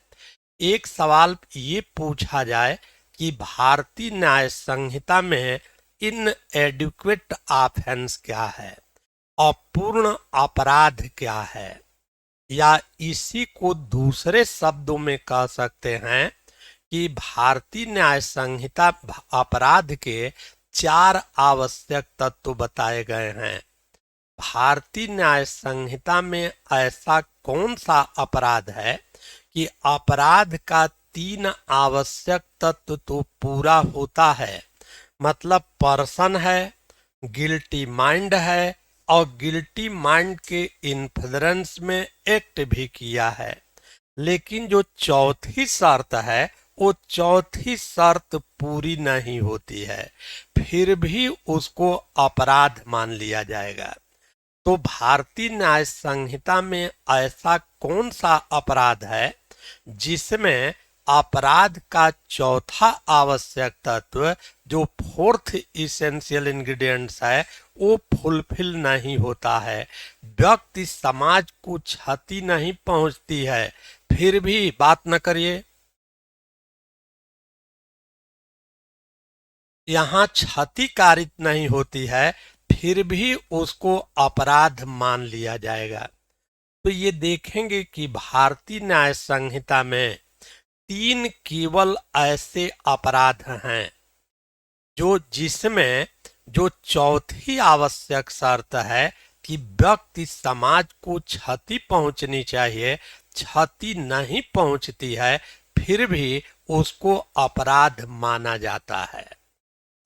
एक सवाल ये पूछा जाए कि भारतीय न्याय संहिता में इनएडिक्वेट ऑफेंस क्या है, अपूर्ण अपराध क्या है, या इसी को दूसरे शब्दों में कह सकते हैं कि भारतीय न्याय संहिता अपराध के 4 आवश्यक तत्व बताए गए हैं। भारतीय न्याय संहिता में ऐसा कौन सा अपराध है कि अपराध का 3 आवश्यक तत्व तो पूरा होता है, मतलब पर्सन है, गिल्टी माइंड है और गिल्टी माइंड के इन्फ्लुएंस में एक्ट भी किया है। लेकिन जो चौथी शर्त है, वो चौथी शर्त पूरी नहीं होती है, फिर भी उसको अपराध मान लिया जाएगा। तो भारतीय न्याय संहिता में ऐसा कौन सा अपराध है जिसमें अपराध का चौथा आवश्यक तत्व, जो 4th इसेंशियल इंग्रेडिएंट्स है, वो फुलफिल नहीं होता है, व्यक्ति समाज को क्षति नहीं पहुंचती है, फिर भी बात न करिए। यहाँ क्षति कारित नहीं होती है, फिर भी उसको अपराध मान लिया जाएगा। तो ये देखेंगे कि भारतीय न्याय संहिता में 3 केवल ऐसे अपराध हैं जिसमें जो चौथी आवश्यक शर्त है कि व्यक्ति समाज को क्षति पहुंचनी चाहिए, क्षति नहीं पहुंचती है फिर भी उसको अपराध माना जाता है।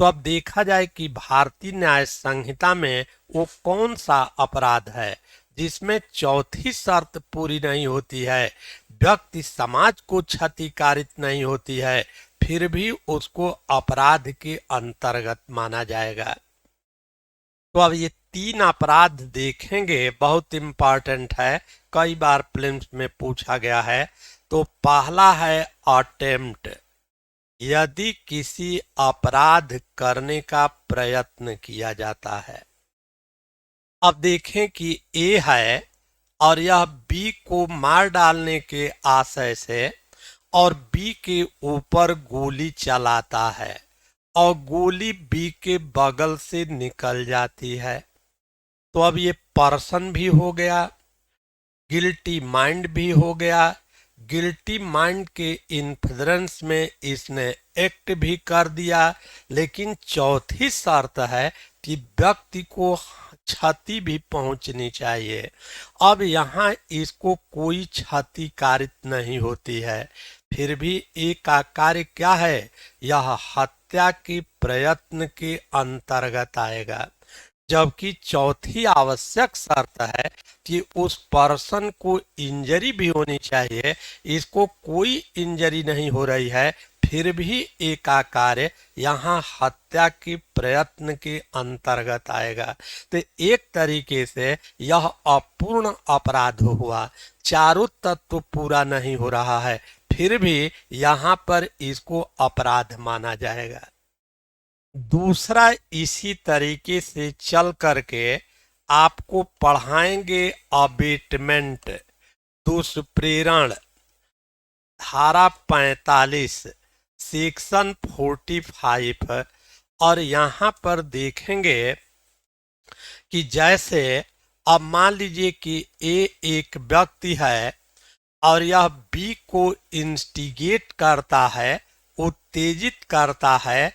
तो अब देखा जाए कि भारतीय न्याय संहिता में वो कौन सा अपराध है जिसमें चौथी शर्त पूरी नहीं होती है, व्यक्ति समाज को क्षतिकारित नहीं होती है, फिर भी उसको अपराध के अंतर्गत माना जाएगा। तो अब ये 3 अपराध देखेंगे, बहुत इंपॉर्टेंट है, कई बार फिल्म्स में पूछा गया है। तो पहला है अटेम्प्ट, यदि किसी अपराध करने का प्रयत्न किया जाता है। अब देखें कि ए है और यह बी को मार डालने के आशय से और बी के ऊपर गोली चलाता है और गोली बी के बगल से निकल जाती है। तो अब ये पर्सन भी हो गया, गिल्टी माइंड भी हो गया। गिल्टी माइंड के इन्फ्लुएंस में इसने एक्ट भी कर दिया, लेकिन चौथी शर्त है कि व्यक्ति को क्षति भी पहुंचनी चाहिए। अब यहाँ इसको कोई क्षति कारित नहीं होती है, फिर भी एक का कार्य क्या है, यह हत्या के प्रयत्न के अंतर्गत आएगा। जबकि चौथी आवश्यक शर्त है कि उस पर्सन को इंजरी भी होनी चाहिए, इसको कोई इंजरी नहीं हो रही है फिर भी एक कार्य यहाँ हत्या के प्रयत्न के अंतर्गत आएगा। तो एक तरीके से यह अपूर्ण अपराध हुआ, चारों तत्व पूरा नहीं हो रहा है फिर भी यहाँ पर इसको अपराध माना जाएगा। दूसरा इसी तरीके से चल करके आपको पढ़ाएंगे अबेटमेंट, दुष्प्रेरण, धारा 45 सेक्शन 45। और यहाँ पर देखेंगे कि जैसे अब मान लीजिए कि ए एक व्यक्ति है और यह बी को इंस्टिगेट करता है, उत्तेजित करता है,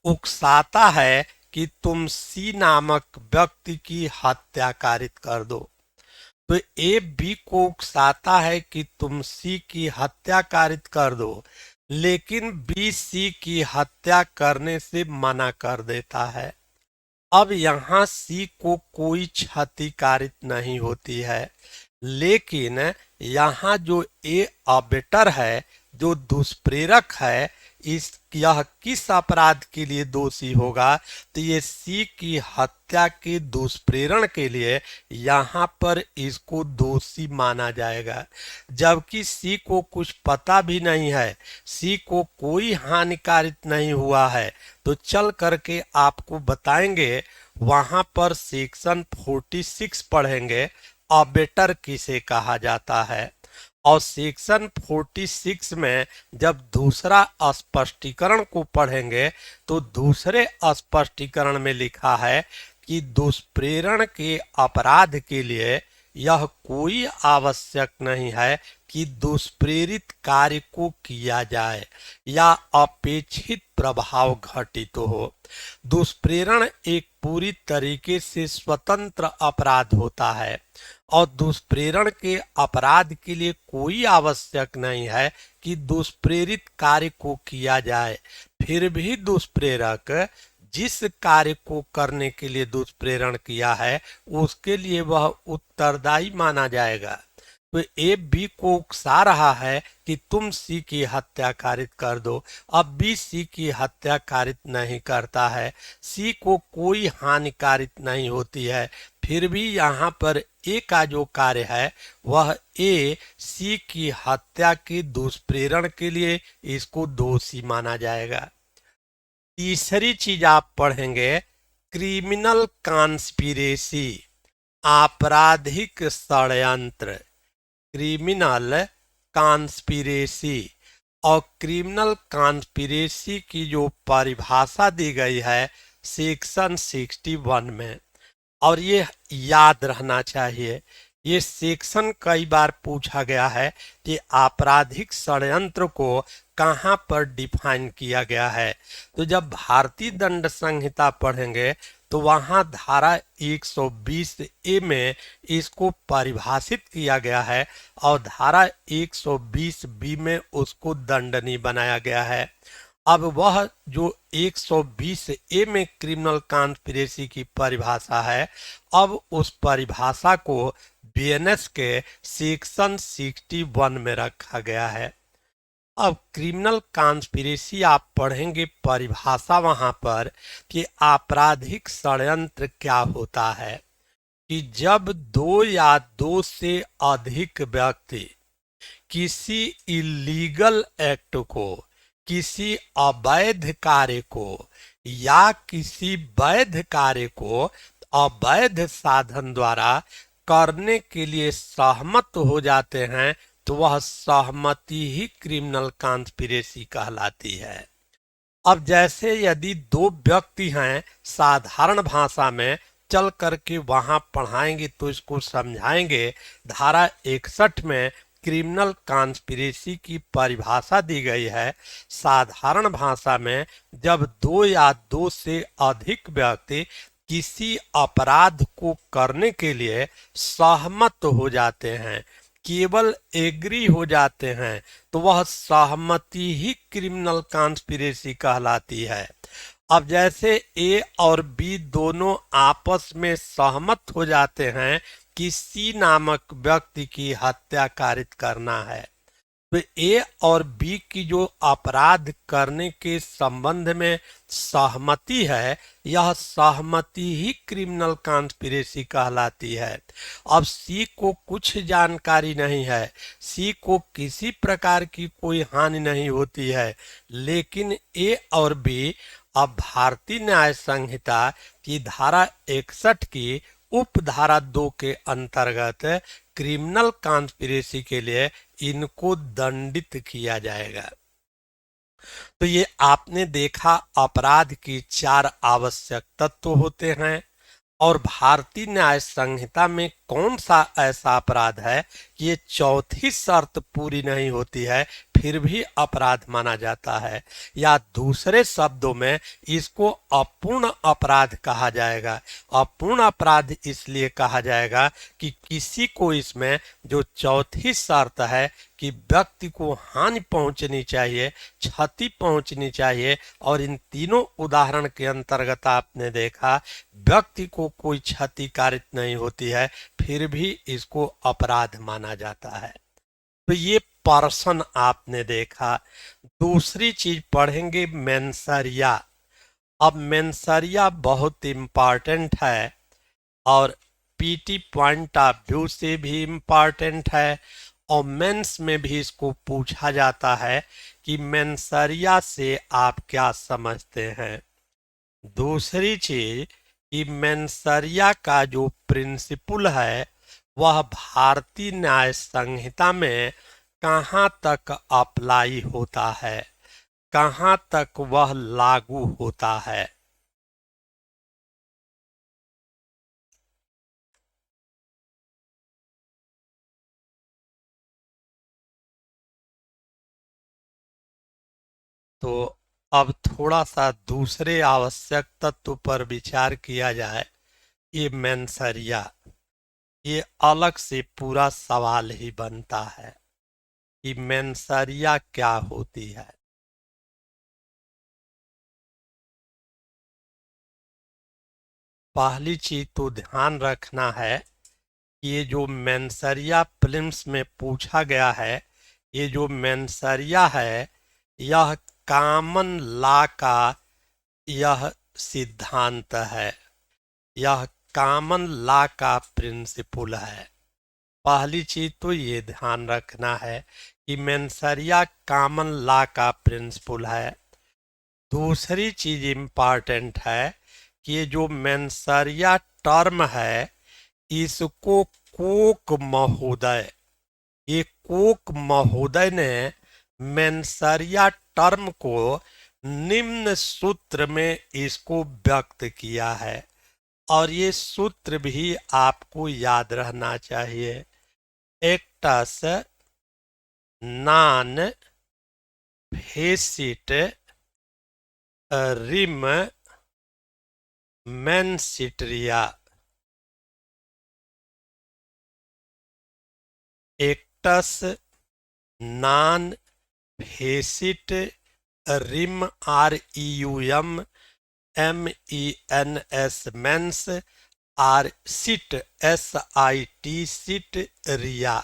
उकसाता है कि तुम सी नामक व्यक्ति की हत्या कारित कर दो। तो ए बी को उकसाता है कि तुम सी की हत्या कारित कर दो, लेकिन बी सी की हत्या करने से मना कर देता है। अब यहाँ सी को कोई क्षति कारित नहीं होती है, लेकिन यहाँ जो ए अबेटर है, जो दुष्प्रेरक है, यह किस अपराध के लिए दोषी होगा, तो ये सी की हत्या के दुष्प्रेरण के लिए यहाँ पर इसको दोषी माना जाएगा। जबकि सी को कुछ पता भी नहीं है, सी को कोई हानिकारित नहीं हुआ है। तो चल करके आपको बताएंगे, वहां पर सेक्शन 46 पढ़ेंगे, अबेटर किसे कहा जाता है। और सेक्शन 46 में जब दूसरा स्पष्टीकरण को पढ़ेंगे तो दूसरे स्पष्टीकरण में लिखा है कि दुष्प्रेरण के अपराध के लिए यह कोई आवश्यक नहीं है कि दुष्प्रेरित कार्य को किया जाए या अपेक्षित प्रभाव घटित हो। दुष्प्रेरण एक पूरी तरीके से स्वतंत्र अपराध होता है और दुष्प्रेरण के अपराध के लिए कोई आवश्यक नहीं है कि दुष्प्रेरित कार्य को किया जाए, फिर भी दुष्प्रेरक जिस कार्य को करने के लिए दुष्प्रेरण किया है उसके लिए वह उत्तरदायी माना जाएगा। तो ए बी को उकसा रहा है कि तुम सी की हत्या कारित कर दो, अब बी सी की हत्या कारित नहीं करता है, सी को कोई हानिकारित नहीं होती है, फिर भी यहाँ पर ए का जो कार्य है वह ए सी की हत्या के दुष्प्रेरण के लिए इसको दोषी माना जाएगा। तीसरी चीज आप पढ़ेंगे, क्रिमिनल कॉन्स्पिरेसी, आपराधिक षड्यंत्र, क्रिमिनल कॉन्स्पिरेसी। और क्रिमिनल कॉन्स्पिरेसी की जो परिभाषा दी गई है सेक्शन 61 में, और ये याद रहना चाहिए। ये सेक्शन कई बार पूछा गया है कि आपराधिक षड्यंत्र को कहाँ पर डिफाइन किया गया है। तो जब भारतीय दंड संहिता पढ़ेंगे तो वहां धारा 120 ए में इसको परिभाषित किया गया है और धारा 120 बी में उसको दंडनीय बनाया गया है। अब वह जो 120 ए में क्रिमिनल कॉन्स्पिरेसी की परिभाषा है, अब उस परिभाषा को बीएनएस के सेक्शन 61 में रखा गया है। अब क्रिमिनल कॉन्स्पिरेसी आप पढ़ेंगे परिभाषा वहां पर कि आपराधिक षड्यंत्र क्या होता है, कि जब दो या दो से अधिक व्यक्ति किसी इलीगल एक्ट को, किसी अवैध कार्य को या किसी वैध कार्य को अवैध साधन द्वारा करने के लिए सहमत हो जाते हैं तो वह सहमति ही क्रिमिनल कॉन्स्पिरेसी कहलाती है। अब जैसे यदि दो व्यक्ति हैं, साधारण भाषा में चल करके वहां पढ़ाएंगे तो इसको समझाएंगे। धारा 61 में क्रिमिनल कॉन्स्पिरेसी की परिभाषा दी गई है। साधारण भाषा में जब दो या दो से अधिक व्यक्ति किसी अपराध को करने के लिए सहमत हो जाते हैं, केवल एग्री हो जाते हैं, तो वह सहमति ही क्रिमिनल कॉन्स्पिरेसी कहलाती है। अब जैसे ए और बी दोनों आपस में सहमत हो जाते हैं कि सी नामक व्यक्ति की हत्या कारित करना है, तो ए और बी की जो अपराध करने के संबंध में सहमति है, यह सहमति ही क्रिमिनल कॉन्स्पिरेसी कहलाती है। अब सी को कुछ जानकारी नहीं है, सी को किसी प्रकार की कोई हानि नहीं होती है, लेकिन ए और बी अब भारतीय न्याय संहिता की धारा 61 की उपधारा 2 के अंतर्गत क्रिमिनल कॉन्स्पिरेसी के लिए इनको दंडित किया जाएगा। तो ये आपने देखा अपराध की 4 आवश्यक तत्व होते हैं। और भारतीय न्याय संहिता में कौन सा ऐसा अपराध है कि ये चौथी शर्त पूरी नहीं होती है फिर भी अपराध माना जाता है, या दूसरे शब्दों में इसको अपूर्ण अपराध कहा जाएगा। अपूर्ण अपराध इसलिए कहा जाएगा कि किसी को इसमें जो चौथी शर्त है कि व्यक्ति को हानि पहुंचनी चाहिए, क्षति पहुंचनी चाहिए, और इन तीनों उदाहरण के अंतर्गत आपने देखा व्यक्ति को कोई क्षति कारित नहीं होती है फिर भी इसको अपराध माना जाता है। तो ये पर्सन आपने देखा। दूसरी चीज पढ़ेंगे मेंसरिया। अब मेंसरिया बहुत इम्पॉर्टेंट है और पीटी पॉइंट ऑफ व्यू से भी इम्पॉर्टेंट है और मेंस में भी इसको पूछा जाता है कि मेंसरिया से आप क्या समझते हैं। दूसरी चीज कि मेंसरिया का जो प्रिंसिपल है वह भारतीय न्याय संहिता में कहाँ तक अप्लाई होता है, कहाँ तक वह लागू होता है। तो अब थोड़ा सा दूसरे आवश्यक तत्व पर विचार किया जाए। ये मेंसरिया, ये अलग से पूरा सवाल ही बनता है कि मेंसरिया क्या होती है। पहली चीज तो ध्यान रखना है कि ये जो मेंसरिया प्रीलिम्स में पूछा गया है, ये जो मेंसरिया है यह कॉमन लॉ का यह सिद्धांत है, यह कॉमन लॉ का प्रिंसिपल है। पहली चीज तो ये ध्यान रखना है कि मेंसरिया कॉमन लॉ का प्रिंसिपल है। दूसरी चीज इम्पॉर्टेंट है कि ये जो मेंसरिया टर्म है इसको कोक महोदय, ये कोक महोदय ने मेंसरिया टर्म को निम्न सूत्र में इसको व्यक्त किया है। और ये सूत्र भी आपको याद रहना चाहिए। एक्टस नॉन फेसिट रिम मेंसिट्रिया। एक्टस नॉन फेसिट रिम REUM MENS मेंस आर सिट SIT सिट रिया।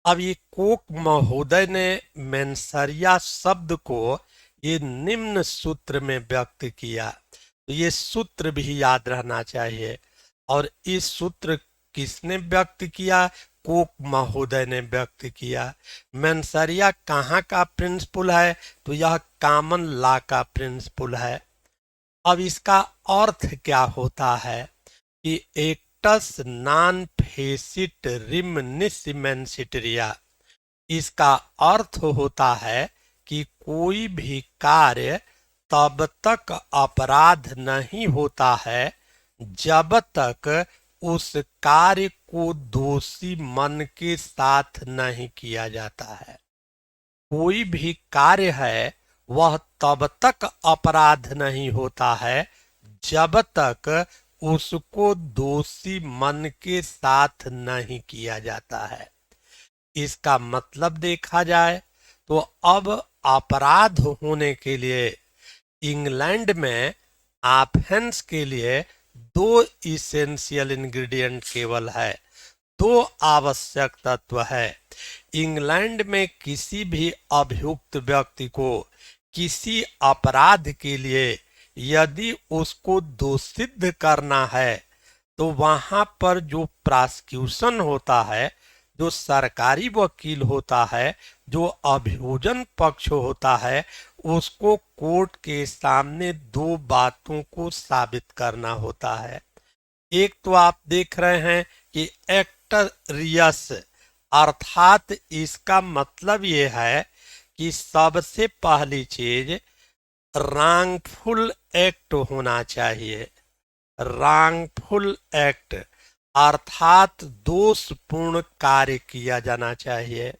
अब ये कोक महोदय ने मेंसरिया शब्द को ये निम्न सूत्र में व्यक्त किया, तो ये सूत्र भी याद रहना चाहिए। और इस सूत्र किसने व्यक्त किया? कोक महोदय ने व्यक्त किया। मेंसरिया कहाँ का प्रिंसिपल है? तो यह कॉमन लॉ का प्रिंसिपल है। अब इसका अर्थ क्या होता है कि एक्टस नॉन फेसिट रिमनिस मेंसिट्रिया, इसका अर्थ होता है कि कोई भी कार्य तब तक अपराध नहीं होता है जब तक उस कार्य को दोषी मन के साथ नहीं किया जाता है। कोई भी कार्य है वह तब तक अपराध नहीं होता है जब तक उसको दोषी मन के साथ नहीं किया जाता है। इसका मतलब देखा जाए तो अब अपराध होने के लिए इंग्लैंड में ऑफेंस के लिए 2 इसेंशियल इंग्रेडिएंट केवल है, 2 आवश्यक तत्व है। इंग्लैंड में किसी भी अभियुक्त व्यक्ति को किसी अपराध के लिए यदि उसको दोषित करना है तो वहां पर जो प्रोसिक्यूशन होता है, जो सरकारी वकील होता है, जो अभियोजन पक्ष होता है, उसको कोर्ट के सामने 2 बातों को साबित करना होता है। एक तो आप देख रहे हैं कि एक्टरियस, अर्थात इसका मतलब ये है कि सबसे पहली चीज रांगफुल एक्ट होना चाहिए। रांगफुल एक्ट अर्थात दोषपूर्ण कार्य किया जाना चाहिए।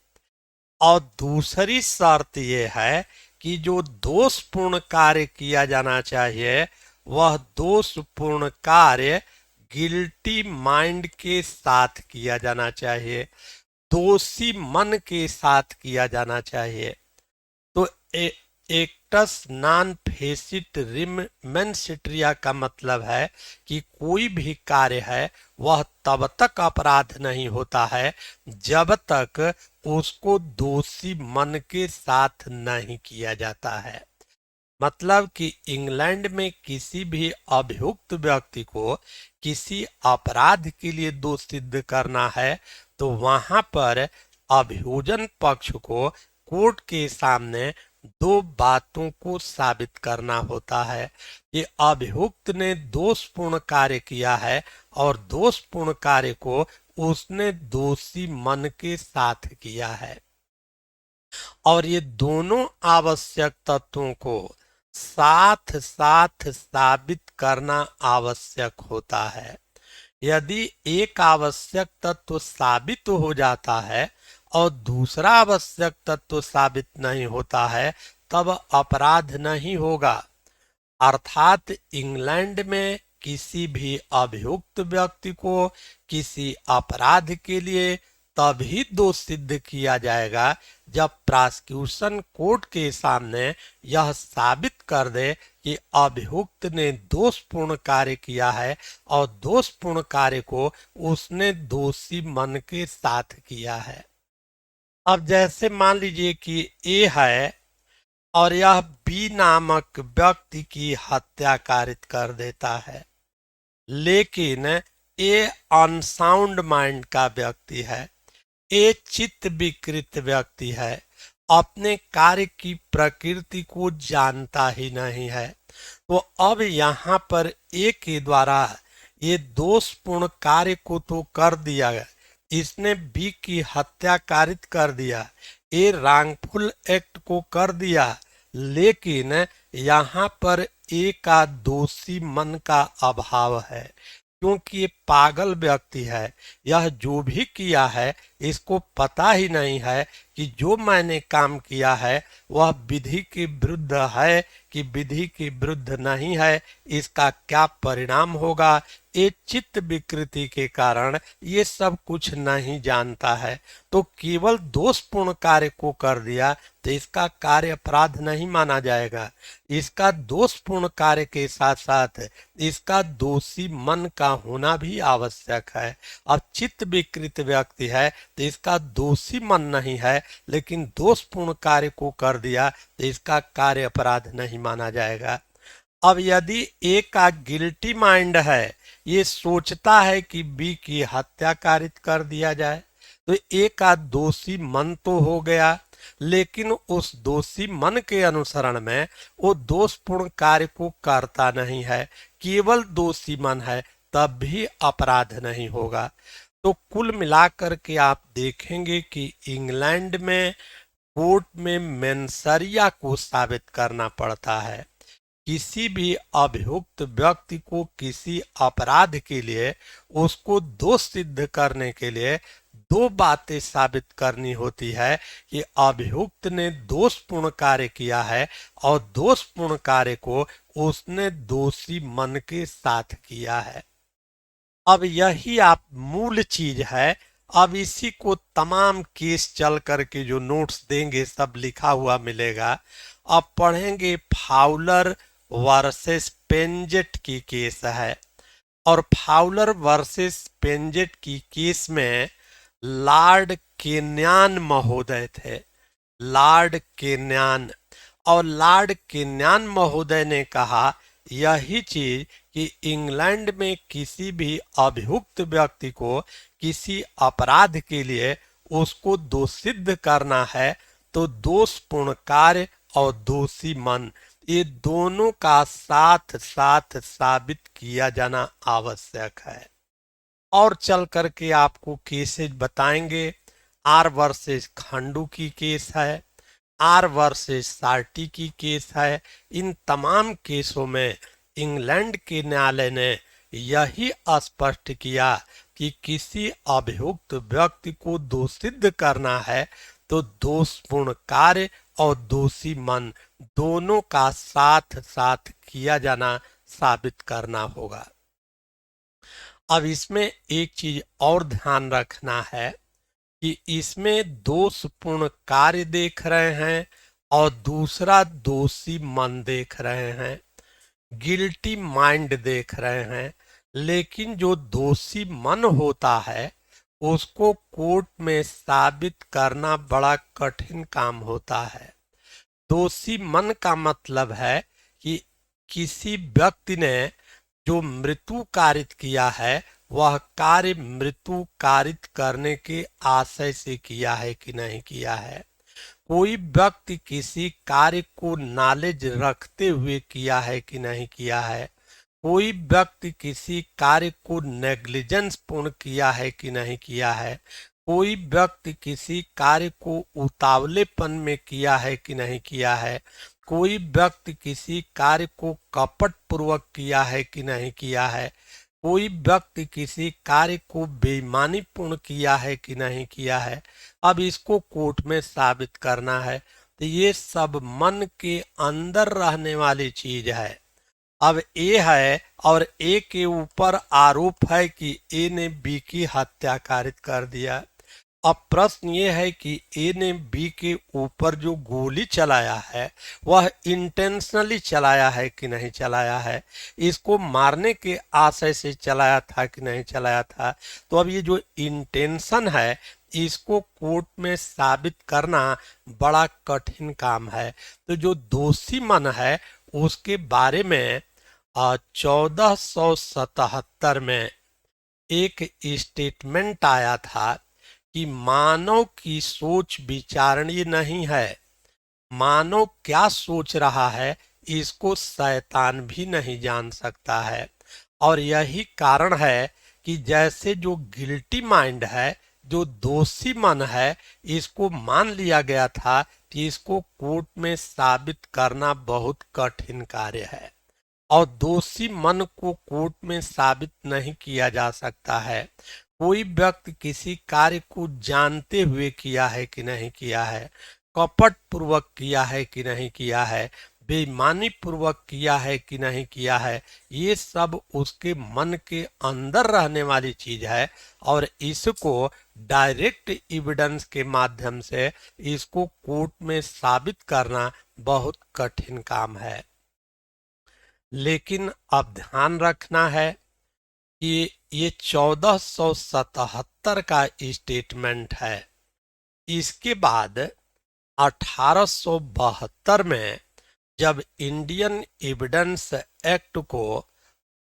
और दूसरी शर्त यह है कि जो दोषपूर्ण कार्य किया जाना चाहिए वह दोषपूर्ण कार्य गिल्टी माइंड के साथ किया जाना चाहिए, दोषी मन के साथ किया जाना चाहिए। तो एक्टस नॉन फेसिट रिम मेंसिट्रिया का मतलब है कि कोई भी कार्य है वह तब तक अपराध नहीं होता है जब तक उसको दोषी मन के साथ नहीं किया जाता है। मतलब कि इंग्लैंड में किसी भी अभियुक्त व्यक्ति को किसी अपराध के लिए दोष सिद्ध करना है तो वहां पर अभियोजन पक्ष को कोर्ट के सामने 2 बातों को साबित करना होता है कि अभियुक्त ने दोषपूर्ण कार्य किया है और दोषपूर्ण कार्य को उसने दोषी मन के साथ किया है। और ये दोनों आवश्यक तत्वों को साथ साथ साबित करना आवश्यक होता है। यदि एक आवश्यक तत्व साबित हो जाता है और दूसरा आवश्यक तत्व साबित नहीं होता है तब अपराध नहीं होगा। अर्थात इंग्लैंड में किसी भी अभियुक्त व्यक्ति को किसी अपराध के लिए तभी दोष सिद्ध किया जाएगा जब प्रोसिक्यूशन कोर्ट के सामने यह साबित कर दे कि अभियुक्त ने दोषपूर्ण कार्य किया है और दोषपूर्ण कार्य को उसने दोषी मन के साथ किया है। अब जैसे मान लीजिए कि ए है और यह बी नामक व्यक्ति की हत्या कारित कर देता है, लेकिन ए अनसाउंड माइंड का व्यक्ति है, ए चित्त विकृत व्यक्ति है, अपने कार्य की प्रकृति को जानता ही नहीं है। तो अब यहाँ पर ए के द्वारा ये दोषपूर्ण कार्य को तो कर दिया गया, इसने बी की हत्या कारित कर दिया, ए रांगफुल एक्ट को कर दिया, लेकिन यहाँ पर ए का दोषी मन का अभाव है, क्योंकि ये पागल व्यक्ति है। यह जो भी किया है इसको पता ही नहीं है कि जो मैंने काम किया है वह विधि के विरुद्ध है कि विधि के विरुद्ध नहीं है, इसका क्या परिणाम होगा। ये चित्त विकृति के कारण ये सब कुछ नहीं जानता है, तो केवल दोषपूर्ण कार्य को कर दिया तो इसका कार्य अपराध नहीं माना जाएगा। इसका दोषपूर्ण कार्य के साथ साथ इसका दोषी मन का होना भी आवश्यक है। अब चित्त विकृत व्यक्ति है तो इसका दोषी मन नहीं है, लेकिन दोषपूर्ण कार्य को कर दिया तो इसका कार्य अपराध नहीं माना जाएगा। अब यदि ए का गिल्टी माइंड है, ये सोचता है कि बी की हत्या कारित कर दिया जाए, तो ए का दोषी मन तो हो गया, लेकिन उस दोषी मन के अनुसरण में वो दोषपूर्ण कार्य को करता नहीं है, केवल दोषी मन है, तब भी अपराध नहीं होगा। तो कुल मिलाकर के आप देखेंगे कि इंग्लैंड में कोर्ट में मेंसरिया को साबित करना पड़ता है। किसी भी अभियुक्त व्यक्ति को किसी अपराध के लिए उसको दोष सिद्ध करने के लिए दो बातें साबित करनी होती है कि अभियुक्त ने दोषपूर्ण कार्य किया है और दोषपूर्ण कार्य को उसने दोषी मन के साथ किया है। अब यही आप मूल चीज है। अब इसी को तमाम केस चल करके जो नोट्स देंगे सब लिखा हुआ मिलेगा। अब पढ़ेंगे फाउलर वर्सेस पेंजेट की केस है, और फाउलर वर्सेस पेंजेट की केस में लॉर्ड केन्यान महोदय थे, लॉर्ड केन्यान। और लॉर्ड केन्यान महोदय ने कहा यही चीज कि इंग्लैंड में किसी भी अभियुक्त व्यक्ति को किसी अपराध के लिए उसको दोषित करना है तो दोषपूर्ण कार्य और दोषी मन ये दोनों का साथ साथ साबित किया जाना आवश्यक है। और चल करके आपको केसेज बताएंगे। आर वर्सेस खंडू की केस है, आर वर्सेस सार्टी की केस है। इन तमाम केसों में इंग्लैंड के न्यायालय ने यही स्पष्ट किया कि किसी अभियुक्त व्यक्ति को दोषित करना है तो दोषपूर्ण कार्य और दोषी मन दोनों का साथ साथ किया जाना साबित करना होगा। अब इसमें एक चीज और ध्यान रखना है कि इसमें दोषपूर्ण कार्य देख रहे हैं और दूसरा दोषी मन देख रहे हैं, गिल्टी माइंड देख रहे हैं। लेकिन जो दोषी मन होता है उसको कोर्ट में साबित करना बड़ा कठिन काम होता है। दोषी मन का मतलब है कि किसी व्यक्ति ने जो मृत्यु कारित किया है वह कार्य मृत्यु कारित करने के आशय से किया है कि नहीं किया है। कोई व्यक्ति किसी कार्य को नॉलेज रखते हुए किया है कि नहीं किया है। कोई व्यक्ति किसी कार्य को नेग्लिजेंस पूर्ण किया है कि नहीं किया है। कोई व्यक्ति किसी कार्य को उतावलेपन में किया है कि नहीं किया है। कोई व्यक्ति किसी कार्य को कपट पूर्वक किया है कि नहीं किया है। कोई व्यक्ति किसी कार्य को बेईमानी पूर्ण किया है कि नहीं किया है। अब इसको कोर्ट में साबित करना है, तो ये सब मन के अंदर रहने वाली चीज है। अब ए है और ए के ऊपर आरोप है कि ए ने बी की हत्या कारित कर दिया। अब प्रश्न ये है कि ए ने बी के ऊपर जो गोली चलाया है वह इंटेंशनली चलाया है कि नहीं चलाया है, इसको मारने के आशय से चलाया था कि नहीं चलाया था। तो अब ये जो इंटेंशन है इसको कोर्ट में साबित करना बड़ा कठिन काम है। तो जो दोषी मन है उसके बारे में 1477 में एक स्टेटमेंट आया था कि मानव की सोच विचारणीय नहीं है। मानव क्या सोच रहा है इसको शैतान भी नहीं जान सकता है। और यही कारण है कि जैसे जो गिल्टी माइंड है, जो दोषी मन है, इसको मान लिया गया था कि इसको कोर्ट में साबित करना बहुत कठिन कार्य है। और दोषी मन को कोर्ट में साबित नहीं किया जा सकता है। कोई व्यक्ति किसी कार्य को जानते हुए किया है कि नहीं किया है, कपट पूर्वक किया है कि नहीं किया है, बेईमानी पूर्वक किया है कि नहीं किया है, ये सब उसके मन के अंदर रहने वाली चीज है और इसको डायरेक्ट एविडेंस के माध्यम से इसको कोर्ट में साबित करना बहुत कठिन काम है। लेकिन अब ध्यान रखना है कि ये 1477 का स्टेटमेंट है। इसके बाद 1872 में जब इंडियन एविडेंस एक्ट को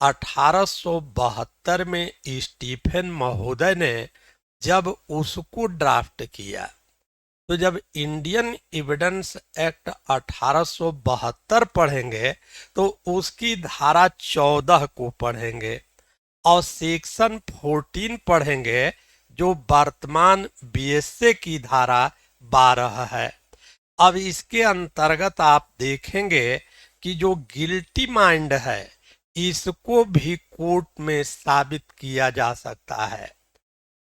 1872 में स्टीफेन महोदय ने जब उसको ड्राफ्ट किया, तो जब इंडियन एविडेंस एक्ट 1872 पढ़ेंगे तो उसकी धारा 14 को पढ़ेंगे और सेक्शन 14 पढ़ेंगे जो वर्तमान बीएसए की धारा 12 है। अब इसके अंतर्गत आप देखेंगे कि जो गिल्टी माइंड है इसको भी कोर्ट में साबित किया जा सकता है।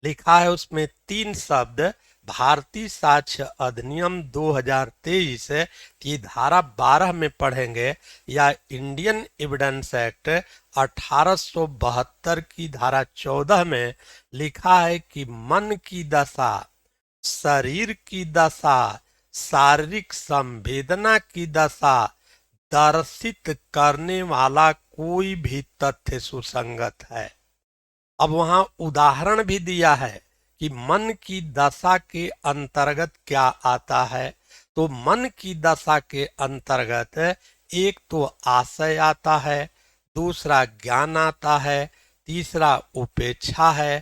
लिखा है उसमें 3 शब्द, भारतीय साक्ष्य अधिनियम 2023 की धारा 12 में पढ़ेंगे या इंडियन एविडेंस एक्ट 1872 की धारा 14 में लिखा है कि मन की दशा, शरीर की दशा, शारीरिक संवेदना की दशा दर्शित करने वाला कोई भी तथ्य सुसंगत है। अब वहां उदाहरण भी दिया है कि मन की दशा के अंतर्गत क्या आता है। तो मन की दशा के अंतर्गत एक तो आशय आता है, दूसरा ज्ञान आता है, तीसरा उपेक्षा है,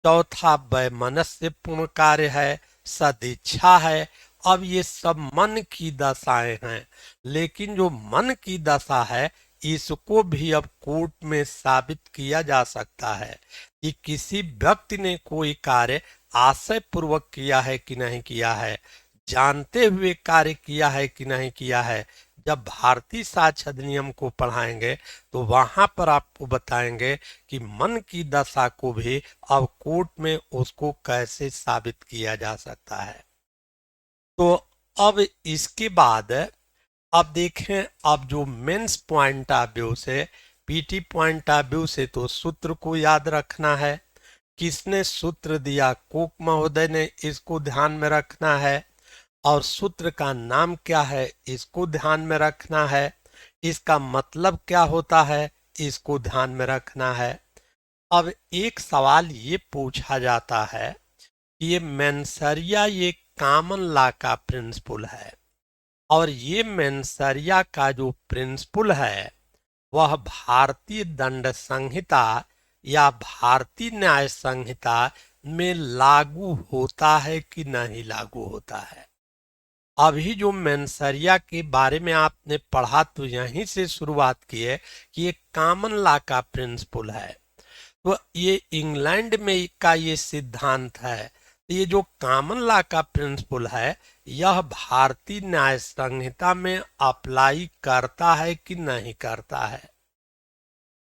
चौथा वैमनस्यपूर्ण कार्य है, सदिच्छा है। अब ये सब मन की दशाएं हैं, लेकिन जो मन की दशा है इसको भी अब कोर्ट में साबित किया जा सकता है कि किसी व्यक्ति ने कोई कार्य आशय पूर्वक किया है कि नहीं किया है, जानते हुए कार्य किया है कि नहीं किया है। जब भारतीय साक्ष्य अधिनियम को पढ़ाएंगे तो वहां पर आपको बताएंगे कि मन की दशा को भी अब कोर्ट में उसको कैसे साबित किया जा सकता है। तो अब इसके बाद अब देखें, अब जो मेंस पॉइंट ऑफ व्यू से, पीटी पॉइंट ऑफ व्यू से तो सूत्र को याद रखना है। किसने सूत्र दिया? कुक महोदय ने, इसको ध्यान में रखना है। और सूत्र का नाम क्या है इसको ध्यान में रखना है। इसका मतलब क्या होता है इसको ध्यान में रखना है। अब एक सवाल ये पूछा जाता है कि ये मेंसरिया ये कॉमन लॉ का प्रिंसिपल है और ये मेंसरिया का जो प्रिंसिपल है वह भारतीय दंड संहिता या भारतीय न्याय संहिता में लागू होता है कि नहीं लागू होता है। अभी जो मेंसरिया के बारे में आपने पढ़ा तो यहीं से शुरुआत की है कि ये कॉमन लॉ का प्रिंसिपल है। तो ये इंग्लैंड में का ये सिद्धांत है। ये जो कॉमन लॉ का प्रिंसिपल है यह भारतीय न्याय संहिता में अप्लाई करता है कि नहीं करता है।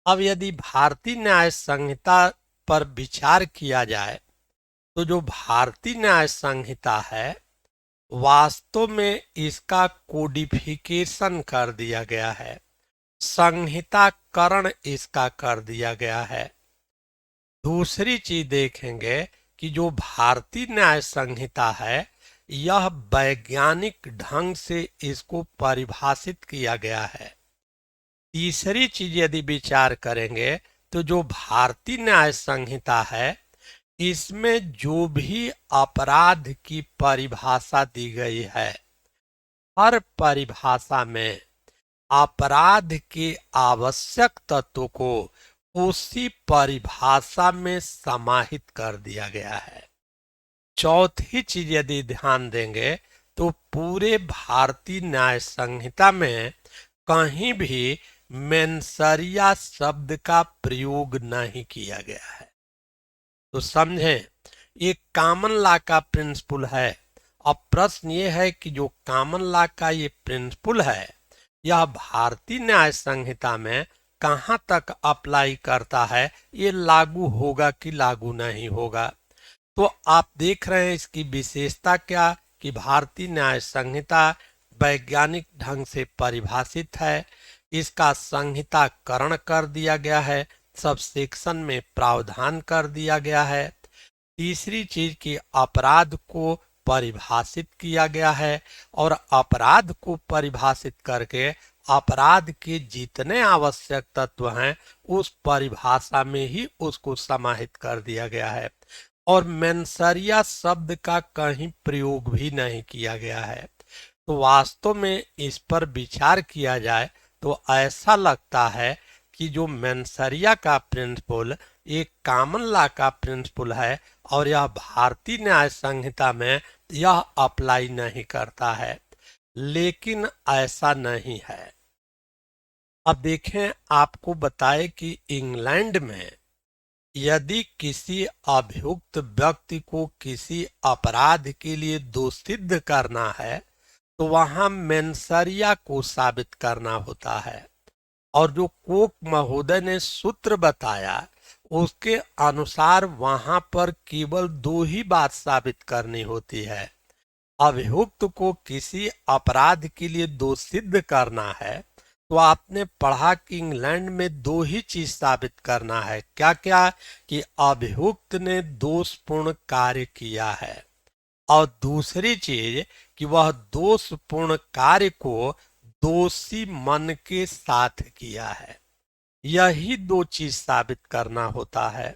अब यदि भारतीय न्याय संहिता पर विचार किया जाए तो जो भारतीय न्याय संहिता है वास्तव में इसका कोडिफिकेशन कर दिया गया है, संहिताकरण इसका कर दिया गया है। दूसरी चीज देखेंगे कि जो भारतीय न्याय संहिता है यह वैज्ञानिक ढंग से इसको परिभाषित किया गया है। तीसरी चीज यदि विचार करेंगे तो जो भारतीय न्याय संहिता है इसमें जो भी अपराध की परिभाषा दी गई है हर परिभाषा में अपराध के आवश्यक तत्व को उसी परिभाषा में समाहित कर दिया गया है। चौथी चीज यदि ध्यान देंगे तो पूरे भारतीय न्याय संहिता में कहीं भी मेंसरिया शब्द का प्रयोग नहीं किया गया है। तो समझें, ये कॉमन लॉ का प्रिंसिपल है। अब प्रश्न ये है कि जो कॉमन लॉ का ये प्रिंसिपल है यह भारतीय न्याय संहिता में कहाँ तक अप्लाई करता है, ये लागू होगा कि लागू नहीं होगा। तो आप देख रहे हैं इसकी विशेषता क्या, कि भारतीय न्याय संहिता वैज्ञानिक ढंग से परिभाषित है, इसका संहिताकरण कर दिया गया है, सब सेक्शन में प्रावधान कर दिया गया है। तीसरी चीज कि अपराध को परिभाषित किया गया है और अपराध को परिभाषित करके अपराध के जितने आवश्यक तत्व हैं उस परिभाषा में ही उसको समाहित कर दिया गया है और मेंसरिया शब्द का कहीं प्रयोग भी नहीं किया गया है। तो वास्तव में इस पर विचार किया जाए तो ऐसा लगता है कि जो मेंसरिया का प्रिंसिपल एक कॉमन लॉ का प्रिंसिपल है और यह भारतीय न्याय संहिता में यह अप्लाई नहीं करता है, लेकिन ऐसा नहीं है। अब देखें, आपको बताए कि इंग्लैंड में यदि किसी अभियुक्त व्यक्ति को किसी अपराध के लिए दोषित करना है तो वहां मेंसरिया को साबित करना होता है और जो कोक महोदय ने सूत्र बताया उसके अनुसार वहां पर केवल दो ही बात साबित करनी होती है। अभियुक्त को किसी अपराध के लिए दोषित करना है तो आपने पढ़ा कि इंग्लैंड में दो ही चीज साबित करना है। क्या क्या? कि अभियुक्त ने दोषपूर्ण कार्य किया है और दूसरी चीज कि वह दोषपूर्ण कार्य को दोषी मन के साथ किया है। यही दो चीज साबित करना होता है।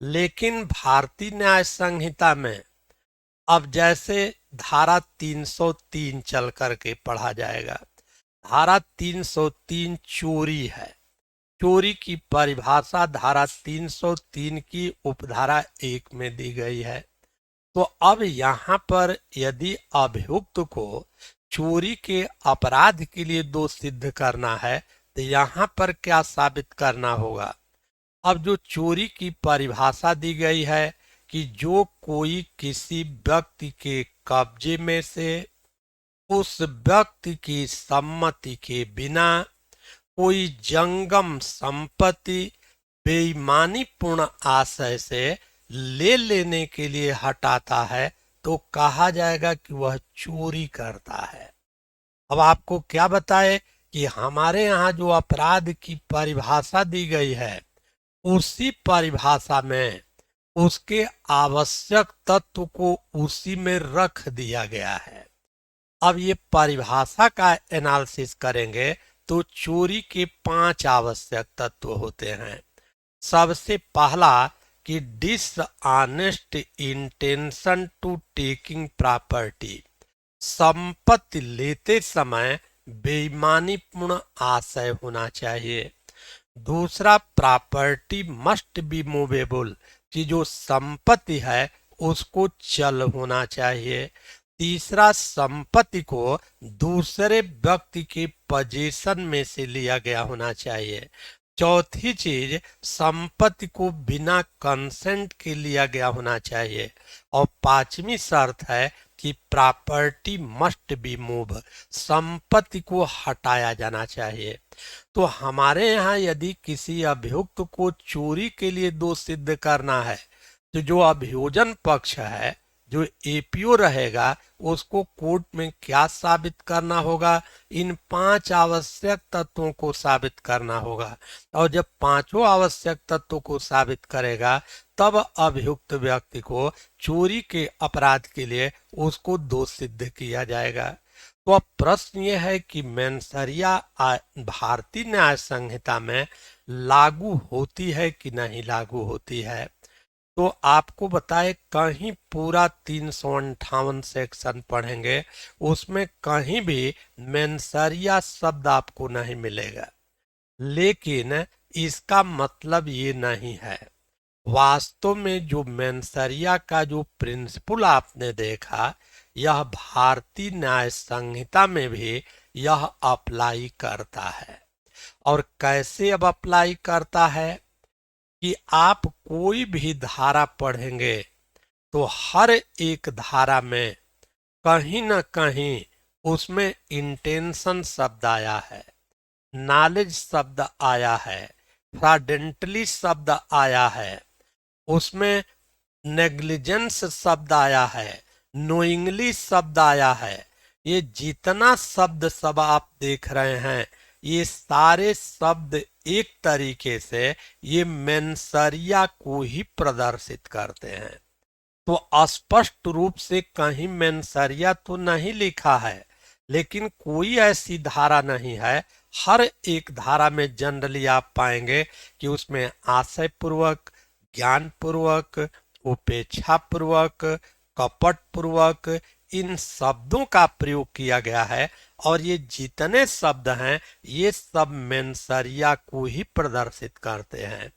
लेकिन भारतीय न्याय संहिता में अब जैसे धारा 303 चल करके पढ़ा जाएगा। धारा 303 चोरी है। चोरी की परिभाषा धारा 303 की उपधारा 1 में दी गई है। तो अब यहाँ पर यदि अभियुक्त को चोरी के अपराध के लिए दोष सिद्ध करना है तो यहाँ पर क्या साबित करना होगा? अब जो चोरी की परिभाषा दी गई है कि जो कोई किसी व्यक्ति के कब्जे में से उस व्यक्ति की सम्मति के बिना कोई जंगम संपत्ति बेईमानी पूर्ण आशय से ले लेने के लिए हटाता है तो कहा जाएगा कि वह चोरी करता है। अब आपको क्या बताए कि हमारे यहाँ जो अपराध की परिभाषा दी गई है उसी परिभाषा में उसके आवश्यक तत्व को उसी में रख दिया गया है। अब ये परिभाषा का एनालिसिस करेंगे तो चोरी के 5 आवश्यक तत्व होते हैं। सबसे पहला कि dishonest intention to taking property, संपत्ति लेते समय बेईमानी पूर्ण आशय होना चाहिए। दूसरा, प्रॉपर्टी मस्ट बी मूवेबल, कि जो संपत्ति है उसको चल होना चाहिए। तीसरा, संपत्ति को दूसरे व्यक्ति के पोजीशन में से लिया गया होना चाहिए। चौथी चीज, संपत्ति को बिना कंसेंट के लिया गया होना चाहिए। और पांचवी शर्त है कि प्रॉपर्टी मस्ट बी मूव, संपत्ति को हटाया जाना चाहिए। तो हमारे यहाँ यदि किसी अभियुक्त को चोरी के लिए दोष सिद्ध करना है तो जो अभियोजन पक्ष है, जो एपीओ रहेगा, उसको कोर्ट में क्या साबित करना होगा? इन 5 आवश्यक तत्वों को साबित करना होगा। और जब पांचों आवश्यक तत्वों को साबित करेगा तब अभियुक्त व्यक्ति को चोरी के अपराध के लिए उसको दोष सिद्ध किया जाएगा। तो अब प्रश्न ये है कि मेंसरिया भारतीय न्याय संहिता में लागू होती है कि नहीं लागू होती है? तो आपको बताए कहीं पूरा 358 सेक्शन पढ़ेंगे उसमें कहीं भी मेंसरिया शब्द आपको नहीं मिलेगा। लेकिन इसका मतलब ये नहीं है। वास्तव में जो मेंसरिया का जो प्रिंसिपल आपने देखा यह भारतीय न्याय संहिता में भी यह अप्लाई करता है। और कैसे अब अप्लाई करता है? कि आप कोई भी धारा पढ़ेंगे तो हर एक धारा में कहीं न कहीं उसमें इंटेंशन शब्द आया है, नॉलेज शब्द आया है, फ्रॉडेंटली शब्द आया है, उसमें नेग्लिजेंस शब्द आया है, नोइंगली शब्द आया है। ये जितना शब्द सब आप देख रहे हैं, ये सारे शब्द एक तरीके से ये मेंसरिया को ही प्रदर्शित करते हैं। तो स्पष्ट रूप से कहीं मेंसरिया तो नहीं लिखा है, लेकिन कोई ऐसी धारा नहीं है। हर एक धारा में जनरली आप पाएंगे कि उसमें आशय पूर्वक, ज्ञान पूर्वक, उपेक्षा पूर्वक, कपट पूर्वक इन शब्दों का प्रयोग किया गया है। और ये जितने शब्द हैं ये सब मेंसरिया को ही प्रदर्शित करते हैं।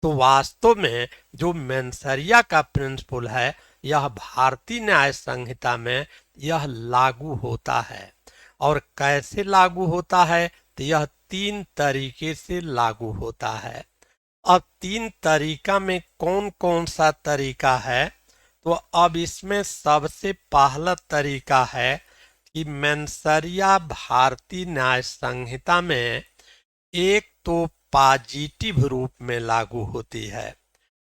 तो वास्तव में जो मेंसरिया का प्रिंसिपल है यह भारतीय न्याय संहिता में यह लागू होता है। और कैसे लागू होता है? तो यह 3 तरीके से लागू होता है। अब 3 तरीका में कौन कौन सा तरीका है? तो अब इसमें सबसे पहला तरीका है कि मेंसरिया भारतीय न्याय संहिता में एक तो पॉजिटिव रूप में लागू होती है,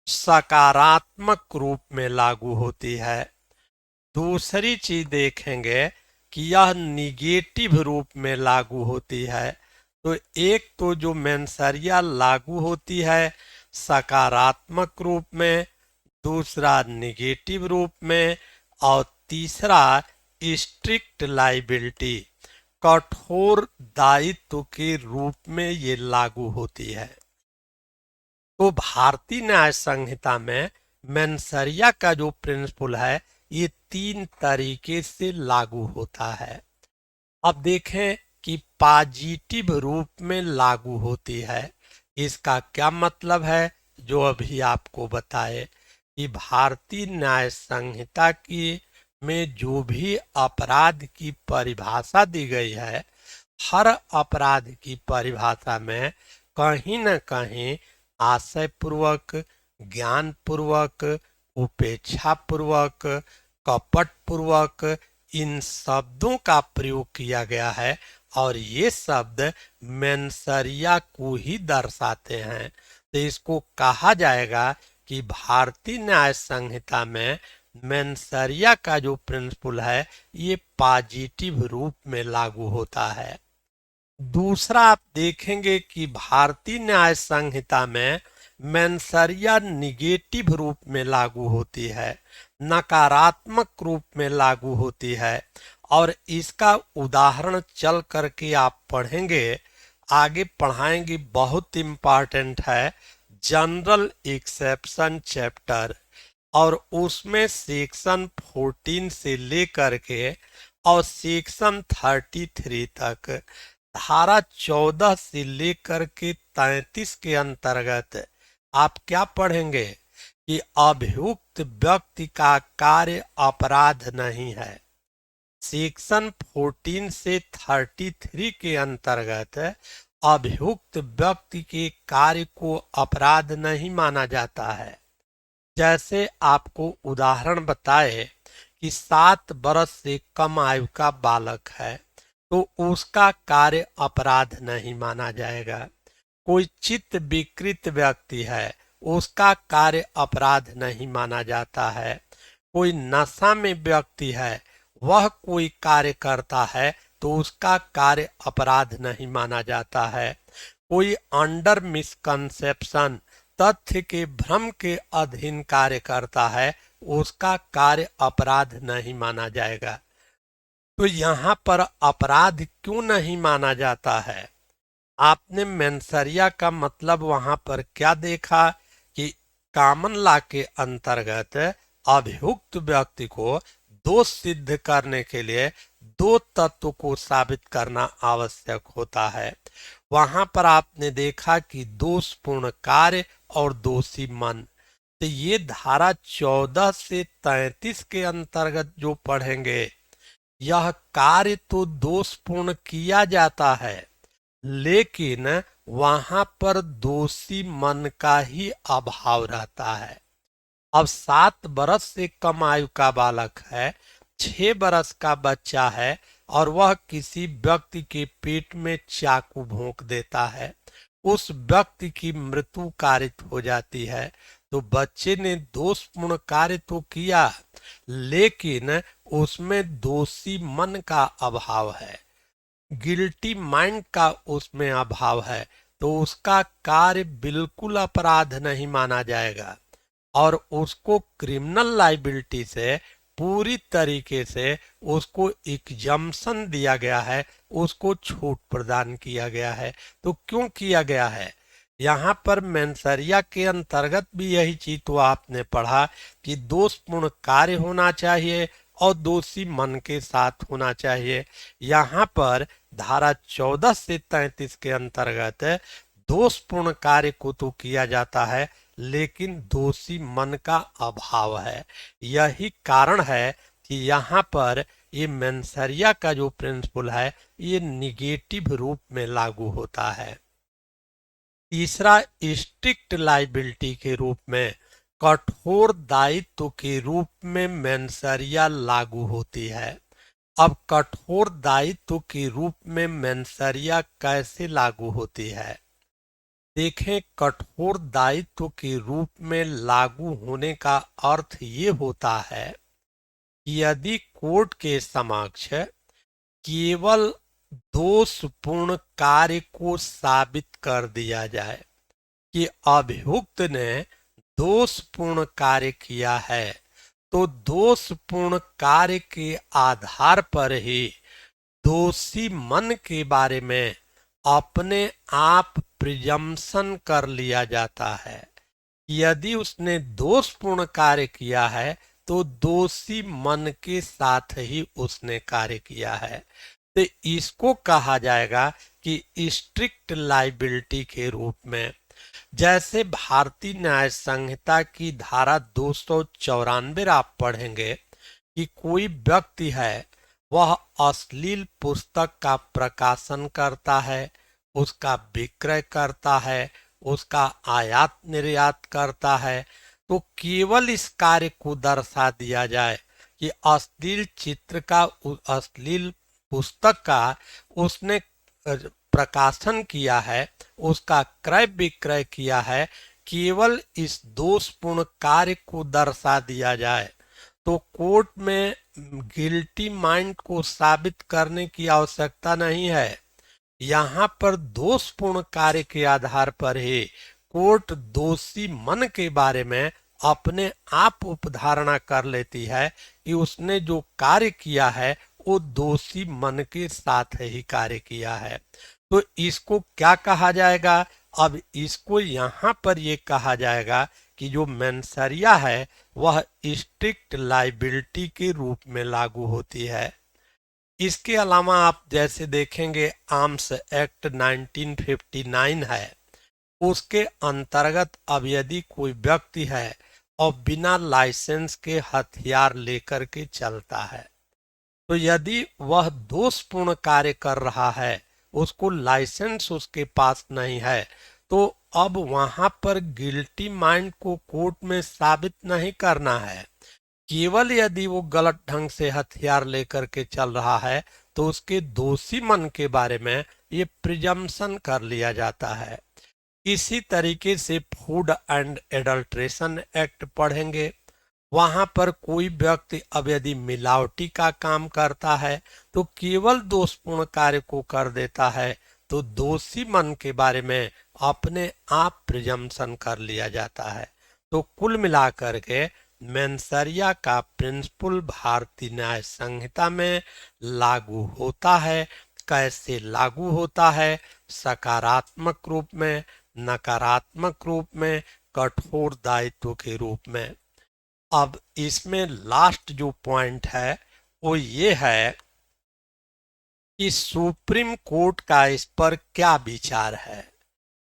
सकारात्मक रूप में लागू होती है। दूसरी चीज देखेंगे कि यह निगेटिव रूप में लागू होती है। तो एक तो जो मेंसरिया लागू होती है सकारात्मक रूप में, दूसरा निगेटिव रूप में, और तीसरा स्ट्रिक्ट लाइबिलिटी, कठोर दायित्व के रूप में ये लागू होती है। तो भारतीय न्याय संहिता में मेंसरिया का जो प्रिंसिपल है ये 3 तरीके से लागू होता है। अब देखें कि पॉजिटिव रूप में लागू होती है। इसका क्या मतलब है? जो अभी आपको बताए कि भारतीय न्याय संहिता की में जो भी अपराध की परिभाषा दी गई है, हर अपराध की परिभाषा में कहीं न कहीं आशय पूर्वक, ज्ञान पूर्वक, उपेक्षा पूर्वक, कपट पूर्वक इन शब्दों का प्रयोग किया गया है। और ये शब्द मेंसरिया को ही दर्शाते हैं। तो इसको कहा जाएगा कि भारतीय न्याय संहिता में मेंसरिया का जो प्रिंसिपल है ये पॉजिटिव रूप में लागू होता है। दूसरा आप देखेंगे कि भारतीय न्याय संहिता में मेंसरिया निगेटिव रूप में लागू होती है, नकारात्मक रूप में लागू होती है। और इसका उदाहरण चल करके आप पढ़ेंगे, आगे पढ़ाएंगे, बहुत इम्पॉर्टेंट है, जनरल एक्सेप्शन चैप्टर। और उसमें सेक्शन 14 से लेकर के और सेक्शन 33 तक, धारा 14 से लेकर के 33 के अंतर्गत आप क्या पढ़ेंगे कि अभियुक्त व्यक्ति का कार्य अपराध नहीं है। सेक्शन 14 से 33 के अंतर्गत अभियुक्त व्यक्ति के कार्य को अपराध नहीं माना जाता है। जैसे आपको उदाहरण बताए कि 7 वर्ष से कम आयु का बालक है तो उसका कार्य अपराध नहीं माना जाएगा। कोई चित्त विकृत व्यक्ति है उसका कार्य अपराध नहीं माना जाता है। कोई नशा में व्यक्ति है वह कोई कार्य करता है तो उसका कार्य अपराध नहीं माना जाता है। कोई अंडर मिसकंसेप्शन, तथ्य के भ्रम के अधीन कार्य करता है उसका कार्य अपराध नहीं माना जाएगा। तो यहाँ पर अपराध क्यों नहीं माना जाता है? आपने मेंसरिया का मतलब वहां पर क्या देखा कि कॉमन लॉ के अंतर्गत अभियुक्त व्यक्ति को दोष सिद्ध करने के लिए 2 तत्व को साबित करना आवश्यक होता है। वहां पर आपने देखा कि दोषपूर्ण कार्य और दोषी मन। तो ये धारा 14 से 33 के अंतर्गत जो पढ़ेंगे, यह कार्य तो दोषपूर्ण किया जाता है लेकिन वहां पर दोषी मन का ही अभाव रहता है। अब 7 वर्ष से कम आयु का बालक है, 6 वर्ष का बच्चा है, और वह किसी व्यक्ति के पेट में चाकू भोंक देता है, उस व्यक्ति की मृत्यु कारित हो जाती है। तो बच्चे ने दोषपूर्ण कार्य तो किया, लेकिन उसमें दोषी मन का अभाव है, गिल्टी माइंड का उसमें अभाव है, तो उसका कार्य बिल्कुल अपराध नहीं माना जाएगा और उसको क्रिमिनल लाइबिलिटी से पूरी तरीके से उसको एग्जम्पशन दिया गया है, उसको छूट प्रदान किया गया है। तो क्यों किया गया है? यहाँ पर मेंसरिया के अंतर्गत भी यही चीज तो आपने पढ़ा कि दोषपूर्ण कार्य होना चाहिए और दोषी मन के साथ होना चाहिए। यहाँ पर धारा 14 से 33 के अंतर्गत दोषपूर्ण कार्य को तो किया जाता है, लेकिन दोषी मन का अभाव है। यही कारण है कि यहाँ पर ये मेंसरिया का जो प्रिंसिपल है ये निगेटिव रूप में लागू होता है। तीसरा, स्ट्रिक्ट लाइबिलिटी के रूप में, कठोर दायित्व के रूप में मेंसरिया लागू होती है। अब कठोर दायित्व के रूप में मेंसरिया कैसे लागू होती है? देखें, कठोर दायित्व के रूप में लागू होने का अर्थ ये होता है कि यदि कोर्ट के समक्ष केवल दोषपूर्ण कार्य को साबित कर दिया जाए कि अभियुक्त ने दोषपूर्ण कार्य किया है, तो दोषपूर्ण कार्य के आधार पर ही दोषी मन के बारे में अपने आप प्रिजम्पशन कर लिया जाता है। यदि उसने दोषपूर्ण कार्य किया है तो दोषी मन के साथ ही उसने कार्य किया है, तो इसको कहा जाएगा कि स्ट्रिक्ट लाइबिलिटी के रूप में। जैसे भारतीय न्याय संहिता की धारा 294 आप पढ़ेंगे कि कोई व्यक्ति है, वह अश्लील पुस्तक का प्रकाशन करता है, उसका विक्रय करता है, उसका आयात निर्यात करता है, तो केवल इस कार्य को दर्शा दिया जाए कि अश्लील चित्र का, अश्लील पुस्तक का उसने प्रकाशन किया है, उसका क्रय विक्रय किया है, केवल इस दोषपूर्ण कार्य को दर्शा दिया जाए, तो कोर्ट में गिल्टी माइंड को साबित करने की आवश्यकता नहीं है। यहाँ पर दोषपूर्ण कार्य के आधार पर ही कोर्ट दोषी मन के बारे में अपने आप उपधारणा कर लेती है कि उसने जो कार्य किया है वो दोषी मन के साथ ही कार्य किया है। तो इसको क्या कहा जाएगा? अब इसको यहाँ पर ये कहा जाएगा कि जो मेंसरिया है वह स्ट्रिक्ट लाइबिलिटी के रूप में लागू होती है। इसके अलावा आप जैसे देखेंगे आर्म्स एक्ट 1959 है, उसके अंतर्गत अब यदि कोई व्यक्ति है और बिना लाइसेंस के हथियार लेकर के चलता है, तो यदि वह दोषपूर्ण कार्य कर रहा है, उसको लाइसेंस उसके पास नहीं है, तो अब वहां पर गिल्टी माइंड को कोर्ट में साबित नहीं करना है। केवल यदि वो गलत ढंग से हथियार लेकर के चल रहा है तो उसके दोषी मन के बारे में ये प्रिजम्पशन कर लिया जाता है। इसी तरीके से फूड एंड एडल्ट्रेशन एक्ट पढ़ेंगे, वहां पर कोई व्यक्ति अब यदि मिलावटी का काम करता है तो केवल दोषपूर्ण कार्य को कर देता है, तो दोषी मन के बारे में अपने आप प्रिजम्पशन कर लिया जाता है। तो कुल मिलाकर के मेंसरिया का प्रिंसिपल भारतीय न्याय संहिता में लागू होता है। कैसे लागू होता है? सकारात्मक रूप में, नकारात्मक रूप में, कठोर दायित्व के रूप में। अब इसमें लास्ट जो पॉइंट है वो ये है कि सुप्रीम कोर्ट का इस पर क्या विचार है।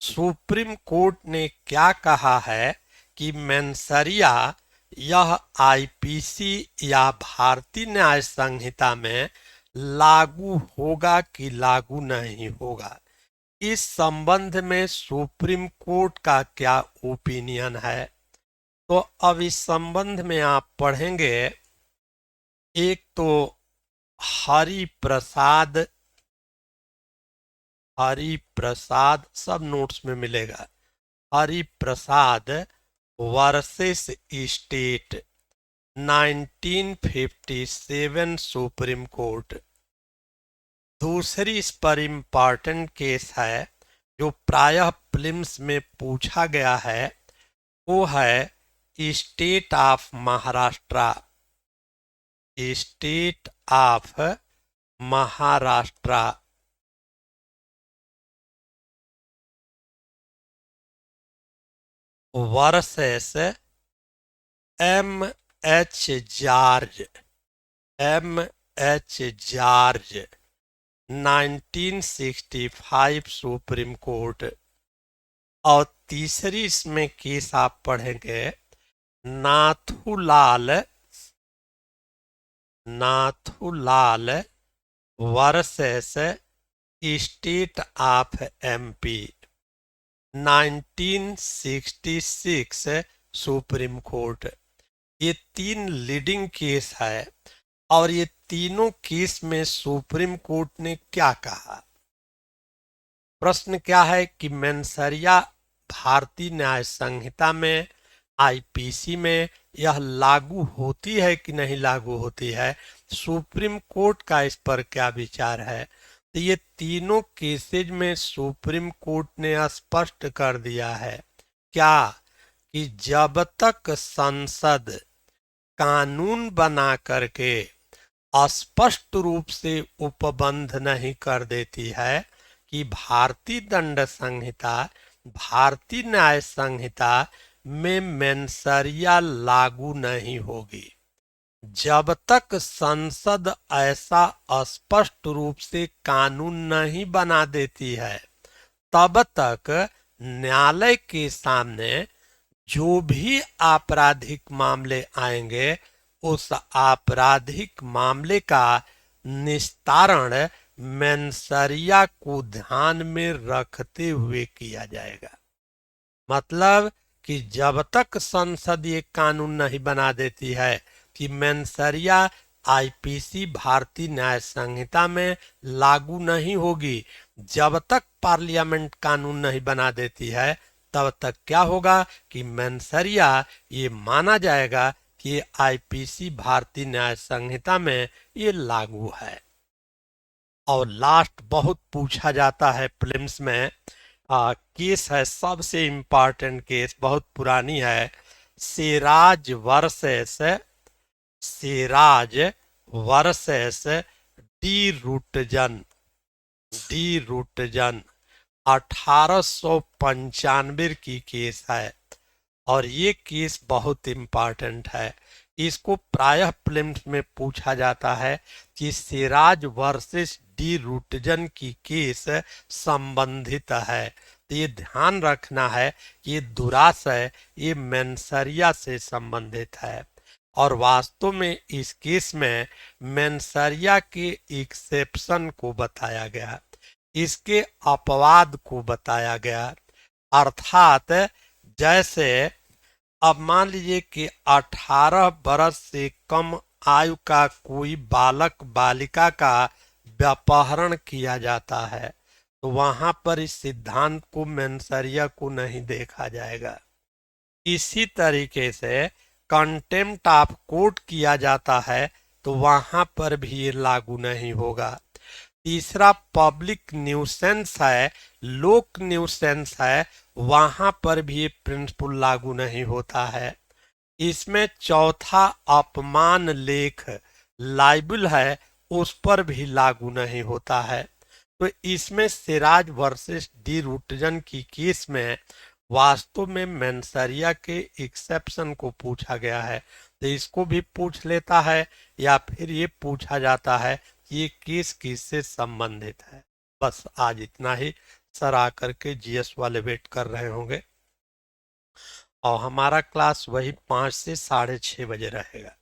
सुप्रीम कोर्ट ने क्या कहा है कि मेंसरिया यह आईपीसी या भारतीय न्याय संहिता में लागू होगा कि लागू नहीं होगा। इस संबंध में सुप्रीम कोर्ट का क्या ओपिनियन है, तो अब इस संबंध में आप पढ़ेंगे। एक तो हरि प्रसाद, हरि प्रसाद सब नोट्स में मिलेगा। Hari Prasad versus state 1957 supreme court. दूसरी इस पर इम्पॉर्टेंट केस है जो प्रायः प्रीलिम्स में पूछा गया है, वो है state of Maharashtra. State of Maharashtra versus H George, H George 1965 supreme court. और तीसरी इसमें केस आप पढ़ेंगे Nathulal, Nathulal versus state of MP 1966 supreme court. ये तीन लीडिंग केस है और ये तीनों केस में सुप्रीम कोर्ट ने क्या कहा। प्रश्न क्या है कि मेंसरिया भारतीय न्याय संहिता में, आईपीसी में यह लागू होती है कि नहीं लागू होती है, सुप्रीम कोर्ट का इस पर क्या विचार है। तो ये तीनों केसेज में सुप्रीम कोर्ट ने स्पष्ट कर दिया है क्या कि जब तक संसद कानून बना करके स्पष्ट रूप से उपबंध नहीं कर देती है कि भारतीय दंड संहिता, भारतीय न्याय संहिता में मेंसरिया लागू नहीं होगी, जब तक संसद ऐसा स्पष्ट रूप से कानून नहीं बना देती है, तब तक न्यायालय के सामने जो भी आपराधिक मामले आएंगे उस आपराधिक मामले का निस्तारण मेंसरिया को ध्यान में रखते हुए किया जाएगा। मतलब कि जब तक संसद ये कानून नहीं बना देती है कि मेंसरिया आईपीसी भारतीय न्याय संहिता में लागू नहीं होगी, जब तक पार्लियामेंट कानून नहीं बना देती है, तब तक क्या होगा कि मेंसरिया ये माना जाएगा कि आईपीसी भारतीय न्याय संहिता में ये लागू है। और लास्ट बहुत पूछा जाता है प्रीलिम्स में, केस है सबसे इम्पोर्टेंट केस, बहुत पुरानी है, Sherras versus, Sherras versus de Rutzen, de Rutzen 1895 की केस है। और ये केस बहुत इम्पोर्टेंट है, इसको प्रायः प्रीलिम्स में पूछा जाता है कि सिराज वर्सेस डी रूटजन की केस संबंधित है। तो ये ध्यान रखना है कि ये दुराशय ये मेंसरिया से संबंधित है। और वास्तव में इस केस में मेंसरिया के एक्सेप्शन को बताया गया, इसके अपवाद को बताया गया। अर्थात जैसे अब मान लीजिए कि 18 वर्ष से कम आयु का कोई बालक बालिका का व्यापहरण किया जाता है, तो वहां पर इस सिद्धांत को मेंसरिया को नहीं देखा जाएगा। इसी तरीके से कंटेम्प्ट ऑफ कोर्ट किया जाता है तो वहां पर भी ये लागू नहीं होगा। तीसरा पब्लिक न्यूसेंस है, लोक न्यूसेंस है, वहां पर भी ये प्रिंसिपल लागू नहीं होता है। इसमें चौथा अपमान लेख लाइबल है, उस पर भी लागू नहीं होता है। तो इसमें सिराज वर्सेस डी रूटजन की केस में वास्तव में मेंसरिया के एक्सेप्शन को पूछा गया है, तो इसको भी पूछ लेता है या फिर ये पूछा जाता है कि ये केस किससे संबंधित है। बस आज इतना ही। सर आकर के जीएस वाले वेट कर रहे होंगे और हमारा क्लास वही 5 से 6:30 बजे रहेगा।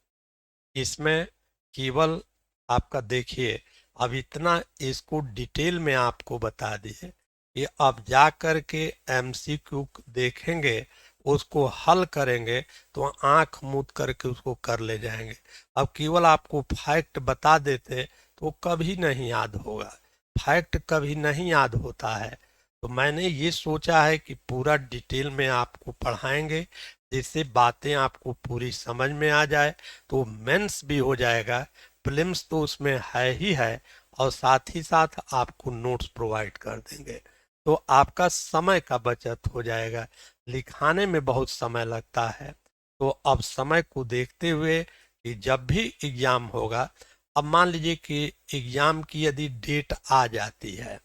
इसमें केवल आपका देखिए अब इतना इसको डिटेल में आपको बता दिए, ये अब जा कर के एमसीक्यू देखेंगे, उसको हल करेंगे तो आंख मूंद करके उसको कर ले जाएंगे। अब केवल आपको फैक्ट बता देते तो कभी नहीं याद होगा, फैक्ट कभी नहीं याद होता है। तो मैंने ये सोचा है कि पूरा डिटेल में आपको पढ़ाएंगे, जिससे बातें आपको पूरी समझ में आ जाए, तो मेंस भी हो जाएगा, प्रीलिम्स तो उसमें है ही है, और साथ ही साथ आपको नोट्स प्रोवाइड कर देंगे। तो आपका समय का बचत हो जाएगा, लिखाने में बहुत समय लगता है। तो अब समय को देखते हुए कि जब भी एग्जाम होगा, अब मान लीजिए कि एग्जाम की यदि डेट आ जाती है,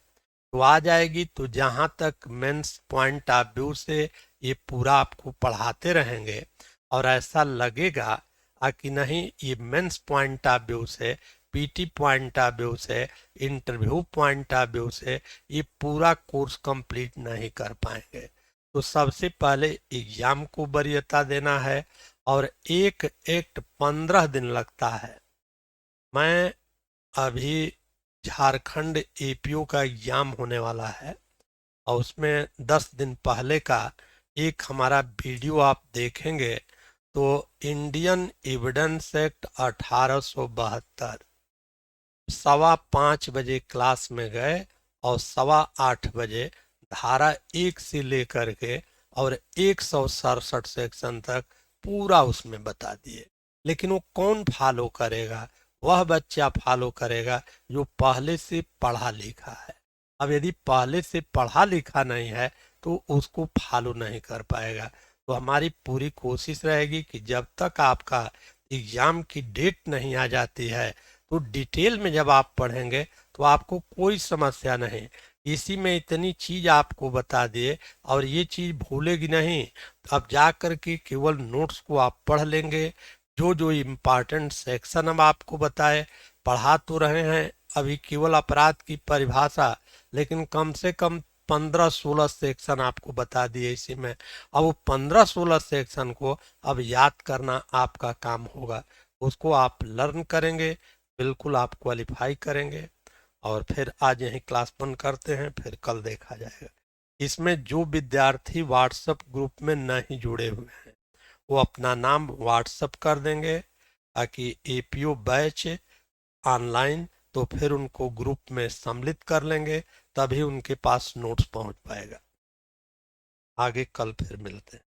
तो आ जाएगी, तो जहां तक मेंस पॉइंट ऑफ व्यू से ये पूरा आपको पढ़ाते रहेंगे, और ऐसा लगेगा कि नहीं ये मेंस पॉइंट ऑफ व्यू से, पीटी पॉइंट ऑफ व्यू से, इंटरव्यू पॉइंट ऑफ व्यू से ये पूरा कोर्स कंप्लीट नहीं कर पाएंगे। तो सबसे पहले एग्जाम को वरीयता देना है, और एक एक 15 दिन लगता है। मैं अभी झारखंड एपीओ का एग्जाम होने वाला है, और उसमें 10 दिन पहले का एक हमारा वीडियो आप देखेंगे, तो इंडियन एविडेंस एक्ट 1872 5:15 क्लास में गए, और 8:15 धारा 1 से लेकर के और 167 सेक्शन तक पूरा उसमें बता दिए। लेकिन वो कौन फॉलो करेगा? वह बच्चा फॉलो करेगा जो पहले से पढ़ा लिखा है। अब यदि पहले से पढ़ा लिखा नहीं है, तो उसको फॉलो नहीं कर पाएगा। तो हमारी पूरी कोशिश रहेगी कि जब तक आपका एग्जाम की डेट नहीं आ जाती है, तो डिटेल में जब आप पढ़ेंगे तो आपको कोई समस्या नहीं। इसी में इतनी चीज आपको बता दिए, और ये चीज भूलेगी नहीं। अब जा कर के केवल नोट्स को आप पढ़ लेंगे, जो जो इम्पोर्टेंट सेक्शन हम आपको बताए, पढ़ा तो रहे हैं अभी केवल अपराध की परिभाषा, लेकिन कम से कम 15-16 सेक्शन आपको बता दिए इसी में। अब वो 15-16 सेक्शन को अब याद करना आपका काम होगा, उसको आप लर्न करेंगे, बिल्कुल आप क्वालिफाई करेंगे। और फिर आज यहीं क्लास बंद करते हैं, फिर कल देखा जाएगा। इसमें जो विद्यार्थी व्हाट्सएप ग्रुप में नहीं जुड़े हुए हैं, वो अपना नाम व्हाट्सएप कर देंगे, ताकि एपीओ बैच ऑनलाइन, तो फिर उनको ग्रुप में सम्मिलित कर लेंगे, तभी उनके पास नोट्स पहुंच पाएगा। आगे कल फिर मिलते हैं।